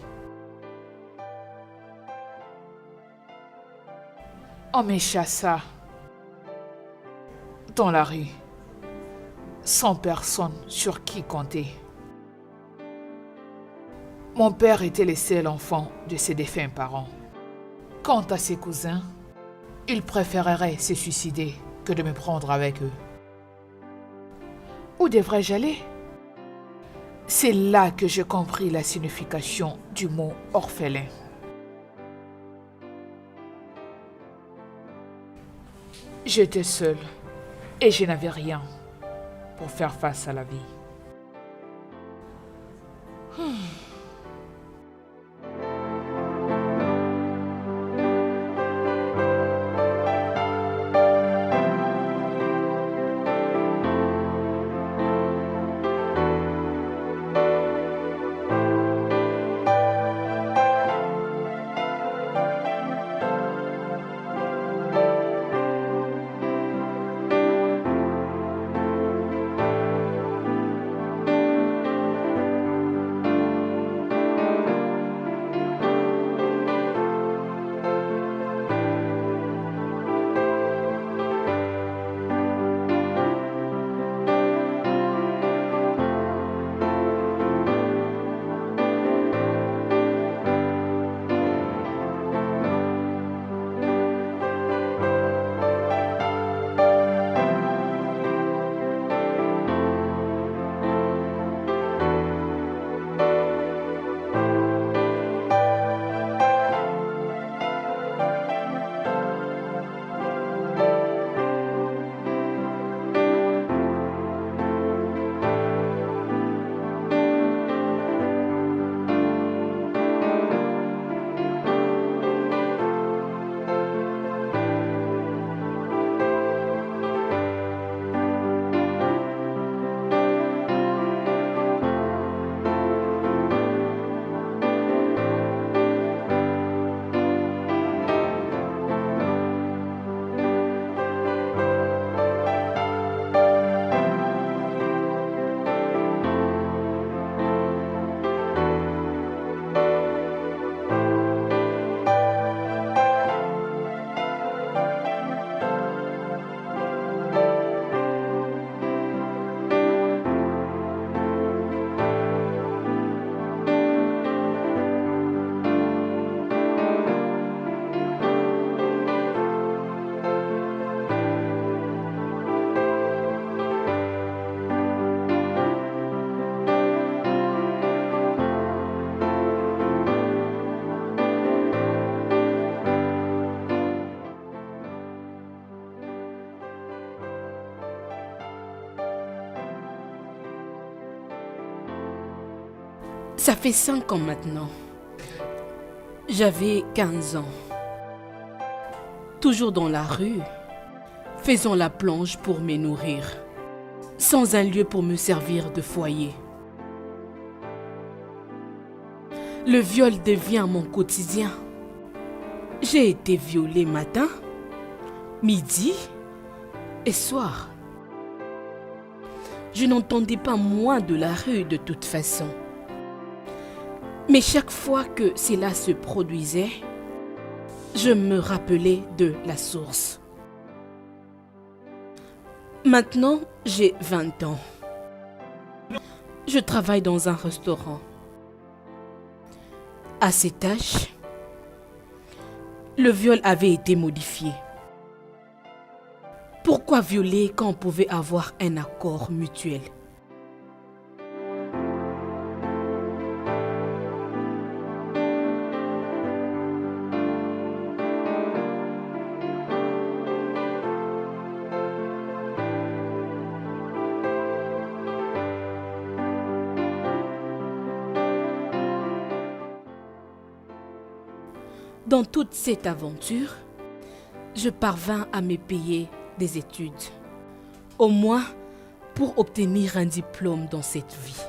On me chassa dans la rue, sans personne sur qui compter. Mon père était le seul enfant de ses défunts parents. Quant à ses cousins, ils préféreraient se suicider que de me prendre avec eux. Où devrais-je aller? C'est là que j'ai compris la signification du mot orphelin. J'étais seule et je n'avais rien pour faire face à la vie. Ça fait 5 ans maintenant. J'avais 15 ans. Toujours dans la rue, faisant la plonge pour me nourrir, sans un lieu pour me servir de foyer. Le viol devient mon quotidien. J'ai été violée matin, midi et soir. Je n'entendais pas moins de la rue de toute façon. Mais chaque fois que cela se produisait, je me rappelais de la source. Maintenant, j'ai 20 ans. Je travaille dans un restaurant. À cet âge, le viol avait été modifié. Pourquoi violer quand on pouvait avoir un accord mutuel? Dans toute cette aventure, je parvins à me payer des études, au moins pour obtenir un diplôme dans cette vie.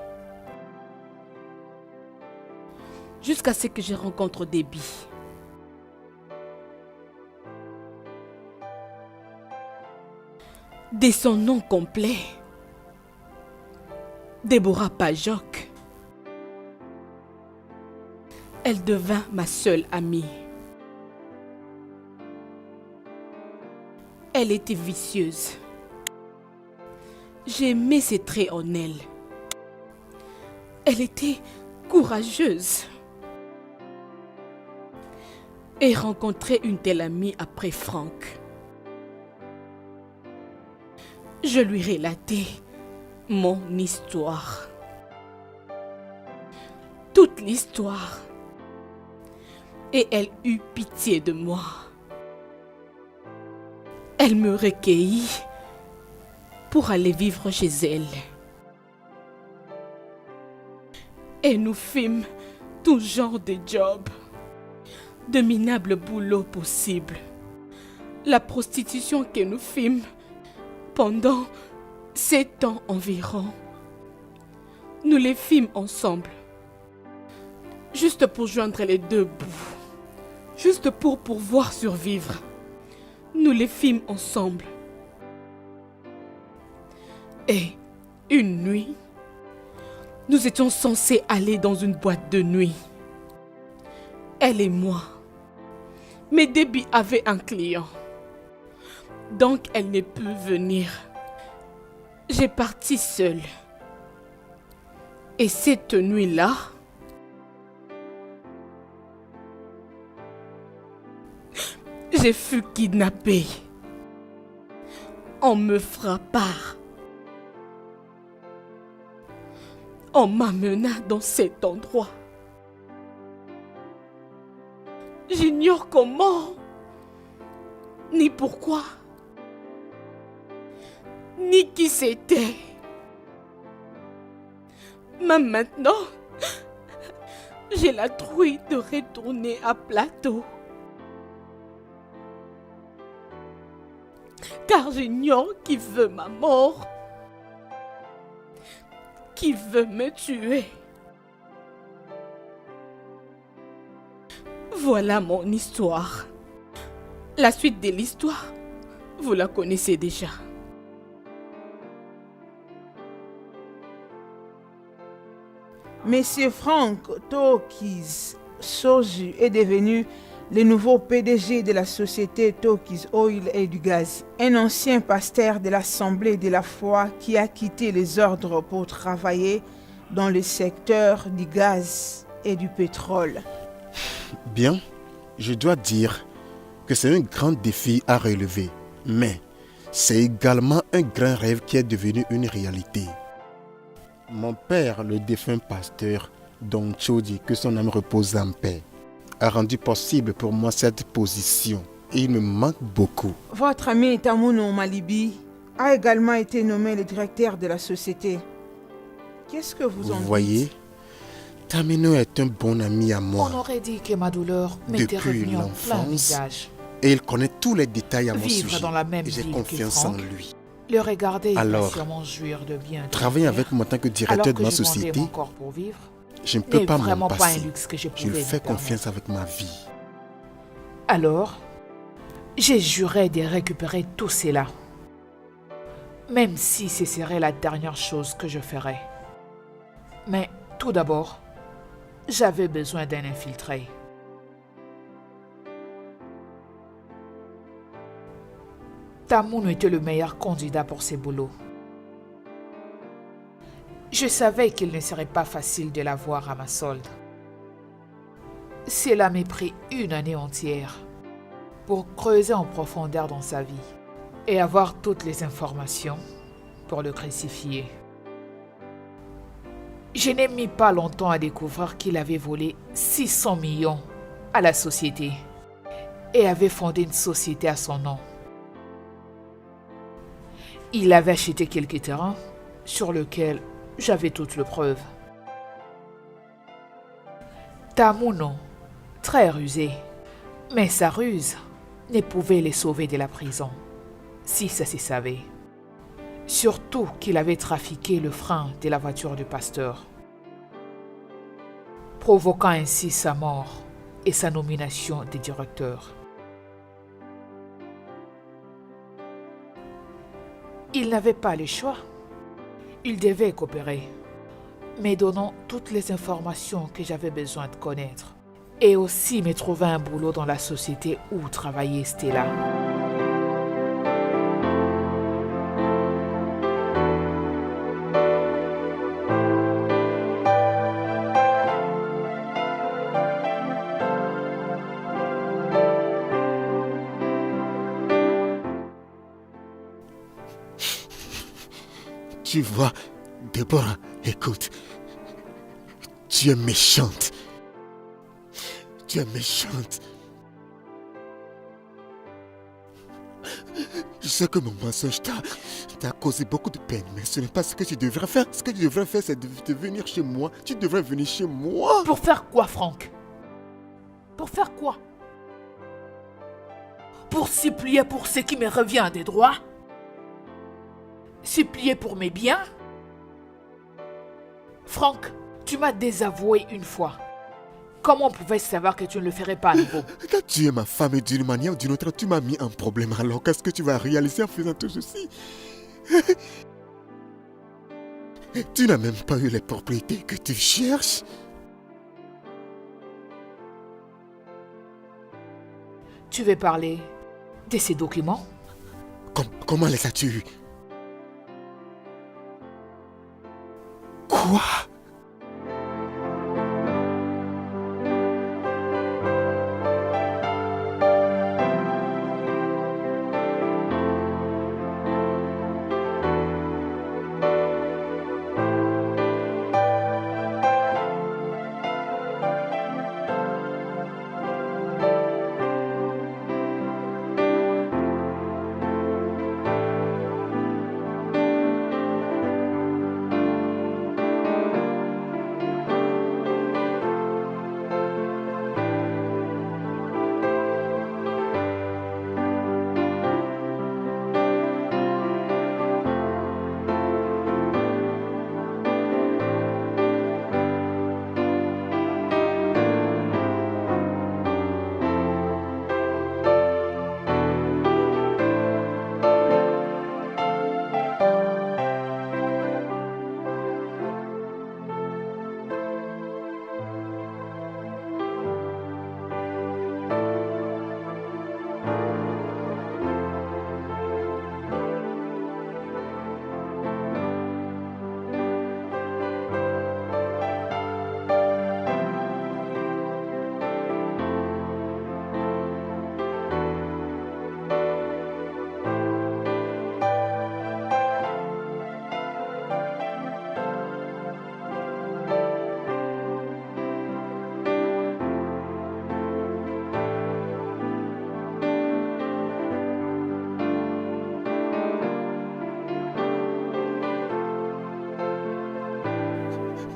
Jusqu'à ce que je rencontre Debbie. De son nom complet, Déborah Pajok. Elle devint ma seule amie. Elle était vicieuse. J'aimais ses traits en elle. Elle était courageuse. Et rencontrer une telle amie après Franck. Je lui relatai mon histoire. Toute l'histoire. Et elle eut pitié de moi. Elle me recueillit pour aller vivre chez elle. Et nous fîmes tout genre de jobs, de minables boulots possibles. La prostitution que nous fîmes pendant 7 ans environ, nous les fîmes ensemble, juste pour joindre les deux bouts, juste pour pouvoir survivre. Nous les fîmes ensemble. Et une nuit, nous étions censés aller dans une boîte de nuit. Elle et moi. Mais Debbie avait un client. Donc elle ne put venir. J'ai parti seule. Et cette nuit-là, j'ai fui kidnappée. On me frappa. On m'amena dans cet endroit. J'ignore comment, ni pourquoi, ni qui c'était. Mais maintenant, j'ai la trouille de retourner à Plateau. Car j'ignore qui veut ma mort, qui veut me tuer. Voilà mon histoire. La suite de l'histoire, vous la connaissez déjà. Monsieur Frank Toki's Soju est devenu le nouveau PDG de la société Toki's Oil et du Gaz, un ancien pasteur de l'Assemblée de la foi qui a quitté les ordres pour travailler dans le secteur du gaz et du pétrole. Bien, je dois dire que c'est un grand défi à relever, mais c'est également un grand rêve qui est devenu une réalité. Mon père, le défunt pasteur Don Chodi, que son âme repose en paix, a rendu possible pour moi cette position et il me manque beaucoup. Votre ami Tamuno Malibi a également été nommé le directeur de la société. Qu'est-ce que vous en dites? Voyez, Tamino est un bon ami à moi. On aurait dit que ma douleur m'était Depuis revenue en plein l'enfance, visage. Et il connaît tous les détails à mon Vivre sujet. dans la même Et j'ai ville que confiance en Franck. lui. Le regarder, il va Alors, sûrement jouir de bien. de Travailler mon avec père, moi en tant que alors directeur que de ma je vendais société, mon corps pour vivre, je ne peux n'est pas m'en vraiment pas un passer. luxe que je Je lui pouvais fais me permettre. confiance avec ma vie. Alors, j'ai juré de récupérer tout cela. Même si ce serait la dernière chose que je ferais. Mais tout d'abord, j'avais besoin d'un infiltré. Tamoun était le meilleur candidat pour ces boulots. Je savais qu'il ne serait pas facile de l'avoir à ma solde. Cela m'a pris une année entière pour creuser en profondeur dans sa vie et avoir toutes les informations pour le crucifier. Je n'ai mis pas longtemps à découvrir qu'il avait volé 600 millions à la société et avait fondé une société à son nom. Il avait acheté quelques terrains sur lesquels j'avais toutes les preuves. Tamouno, très rusé, mais sa ruse ne pouvait les sauver de la prison, si ça se savait. Surtout qu'il avait trafiqué le frein de la voiture du pasteur, provoquant ainsi sa mort et sa nomination de directeur. Il n'avait pas le choix. Il devait coopérer, me donnant toutes les informations que j'avais besoin de connaître et aussi me trouver un boulot dans la société où travaillait Stella. Tu vois, Déborah, écoute. Tu es méchante. Tu es méchante. Je sais que mon mensonge t'a causé beaucoup de peine, mais ce n'est pas ce que tu devrais faire. Ce que tu devrais faire, c'est de venir chez moi. Tu devrais venir chez moi. Pour faire quoi, Franck? Pour faire quoi? Pour supplier pour ce qui me revient des droits? Supplier pour mes biens? Franck, tu m'as désavoué une fois. Comment pouvais-je savoir que tu ne le ferais pas à nouveau? Quand tu es ma femme et d'une manière ou d'une autre, tu m'as mis un problème. Alors qu'est-ce que tu vas réaliser en faisant tout ceci? Tu n'as même pas eu les propriétés que tu cherches. Tu veux parler de ces documents? Comment les as-tu eus? Quoi?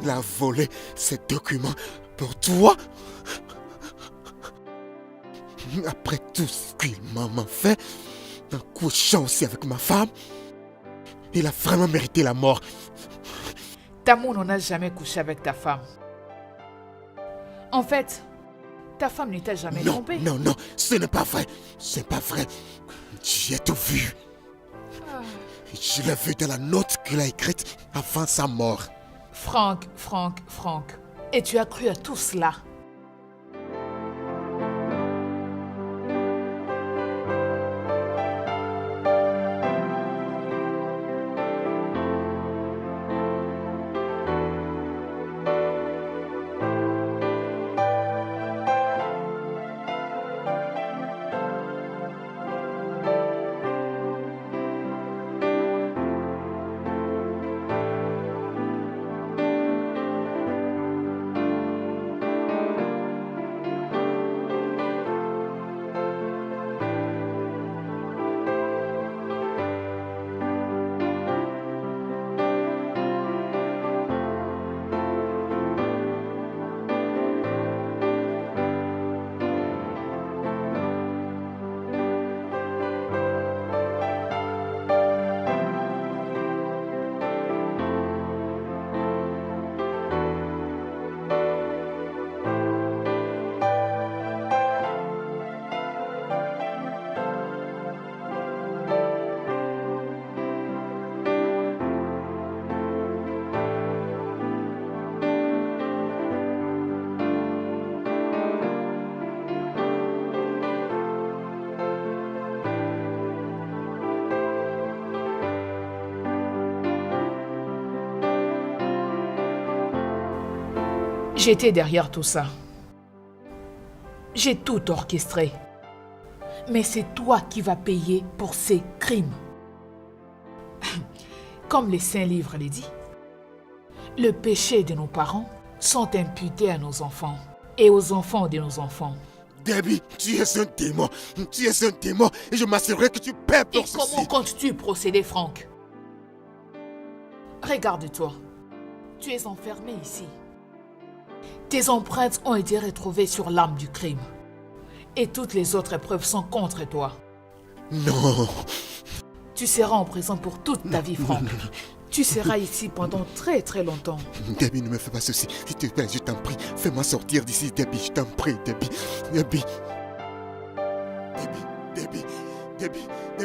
Il a volé ces documents pour toi. Après tout ce qu'il m'a fait, en couchant aussi avec ma femme, il a vraiment mérité la mort. Tamou n'a jamais couché avec ta femme. En fait, ta femme ne t'a jamais Non, trompé. non, non, ce n'est pas vrai. C'est pas vrai. J'ai tout vu. Je l'ai vu dans la note qu'il a écrite avant sa mort. Franck. Et tu as cru à tout cela? J'étais derrière tout ça. J'ai tout orchestré. Mais c'est toi qui vas payer pour ces crimes. Comme les Saints Livres les dit, le péché de nos parents sont imputés à nos enfants et aux enfants de nos enfants. Debbie, tu es un démon. Tu es un démon et je m'assurerai que tu paies pour Et ceci. comment comptes-tu procéder, Franck? Regarde-toi. Tu es enfermé ici. Tes empreintes ont été retrouvées sur l'arme du crime. Et toutes les autres preuves sont contre toi. Non. Tu seras en prison pour toute ta vie, Franck. Tu seras ici pendant très très longtemps. Debbie, ne me fais pas ceci. S'il te plaît, je t'en prie. Fais-moi sortir d'ici, Debbie. Je t'en prie, Debbie. Debbie,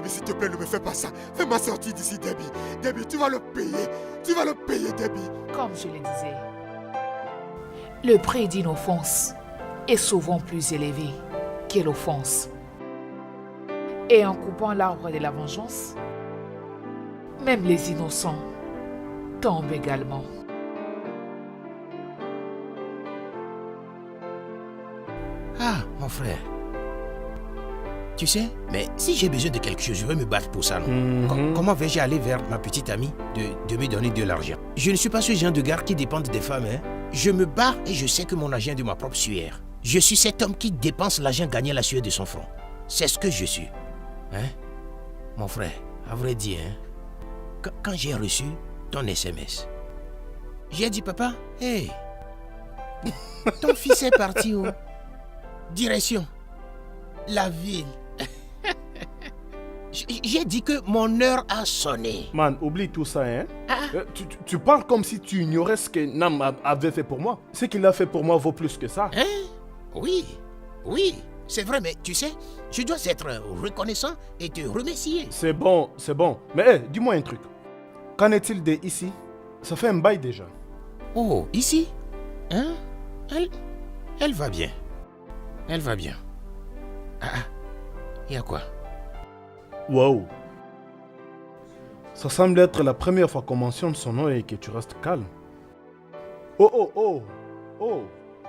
s'il te plaît, ne me fais pas ça. Fais-moi sortir d'ici, Debbie. Debbie, tu vas le payer. Tu vas le payer, Debbie. Comme je le disais, le prix d'une offense est souvent plus élevé que l'offense. Et en coupant l'arbre de la vengeance, même les innocents tombent également. Ah, mon frère. Tu sais, mais si j'ai besoin de quelque chose, je vais me battre pour ça, non? Comment vais-je aller vers ma petite amie de me donner de l'argent? Je ne suis pas ce genre de gars qui dépend des femmes, hein. Je me bats et je sais que mon argent est de ma propre sueur. Je suis cet homme qui dépense l'argent gagné à la sueur de son front. C'est ce que je suis. Hein? Mon frère, à vrai dire, hein, quand j'ai reçu ton SMS, j'ai dit, papa, hey, ton fils est parti où? Direction la ville. J'ai dit que mon heure a sonné. Man, oublie tout ça, hein. Tu parles comme si tu ignorais ce que Nam avait fait pour moi. Ce qu'il a fait pour moi vaut plus que ça. Hein? Oui, c'est vrai, mais tu sais, je dois être reconnaissant et te remercier. C'est bon. Mais dis-moi un truc. Qu'en est-il de ici? Ça fait un bail déjà. Oh, ici? Hein? Elle va bien. Elle va bien. Il y a quoi? Wow. Ça semble être la première fois qu'on mentionne son nom et que tu restes calme. Oh.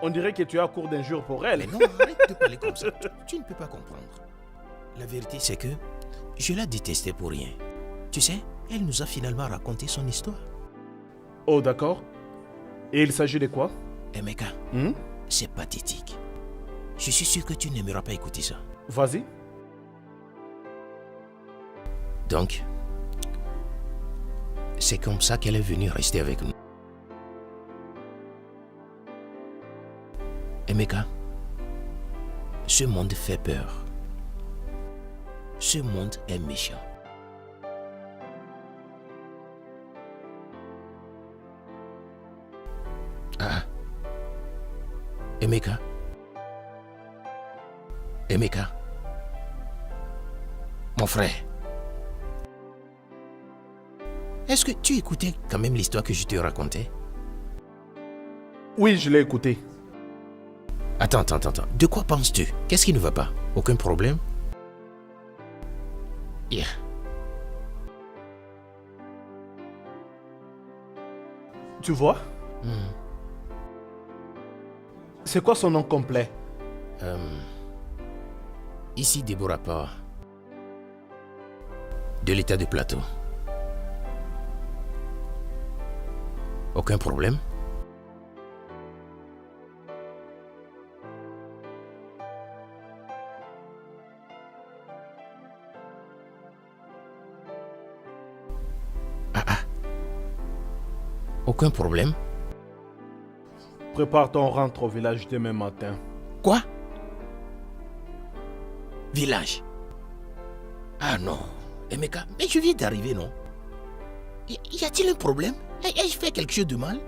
On dirait que tu es à court d'injures pour elle. Mais non, arrête de parler comme ça. Tu ne peux pas comprendre. La vérité, c'est que je la détestais pour rien. Tu sais, elle nous a finalement raconté son histoire. Oh, d'accord. Et il s'agit de quoi? Emeka, c'est pathétique. Je suis sûr que tu n'aimeras pas écouter ça. Vas-y. Donc, c'est comme ça qu'elle est venue rester avec nous. Emeka, ce monde fait peur. Ce monde est méchant. Ah. Emeka. Emeka. Mon frère. Est-ce que tu écoutais quand même l'histoire que je te racontais? Oui, je l'ai écouté. Attends. De quoi penses-tu? Qu'est-ce qui ne va pas? Aucun problème? Yeah. Tu vois? C'est quoi son nom complet? Ici Deborah Power. De l'état de Plateau. Aucun problème? Aucun problème? Prépare-toi, on rentre au village demain matin. Quoi? Village? Ah non, Emeka, mais je viens d'arriver, non? Y a-t-il un problème? Ai-je fait quelque chose de mal?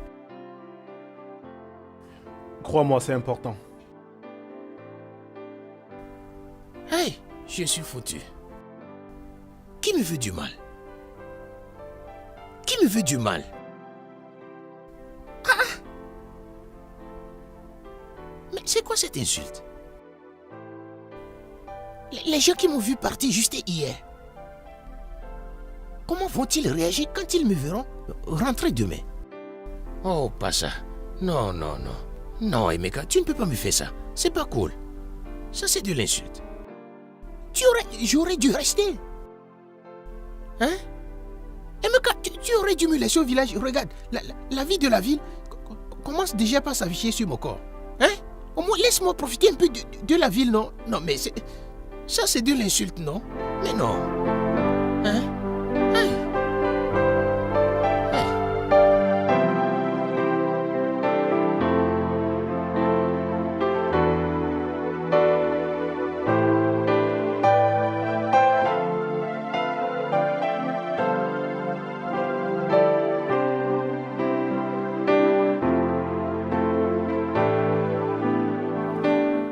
Crois-moi, c'est important. Hey, je suis foutu. Qui me veut du mal? Qui me veut du mal? Mais c'est quoi cette insulte? Les gens qui m'ont vu partir juste hier, comment vont-ils réagir quand ils me verront rentrer demain? Oh, pas ça. Non. Non, Emeka, tu ne peux pas me faire ça. C'est pas cool. Ça, c'est de l'insulte. J'aurais dû rester. Hein? Emeka, tu aurais dû me laisser au village. Regarde, la vie de la ville commence déjà par s'afficher sur mon corps. Hein? Au moins, laisse-moi profiter un peu de la ville, non? Non, mais ça, c'est de l'insulte, non? Mais non. Hein? Hey.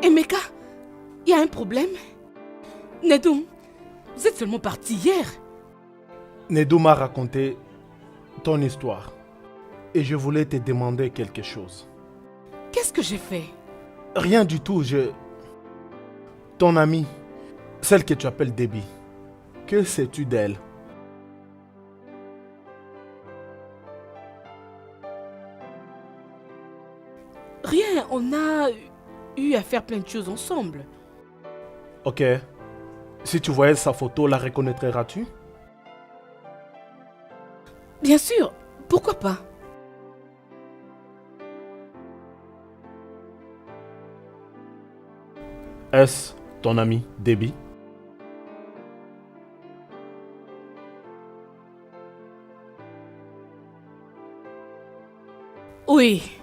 Emeka, il y a un problème? Nedoum, vous êtes seulement parti hier. Nedou m'a raconté ton histoire. Et je voulais te demander quelque chose. Qu'est-ce que j'ai fait? Rien du tout, Ton amie, celle que tu appelles Debbie, que sais-tu d'elle? Rien, on a eu à faire plein de choses ensemble. Ok. Si tu voyais sa photo, la reconnaîtras-tu? Bien sûr, pourquoi pas? Est-ce ton amie Debbie? Oui.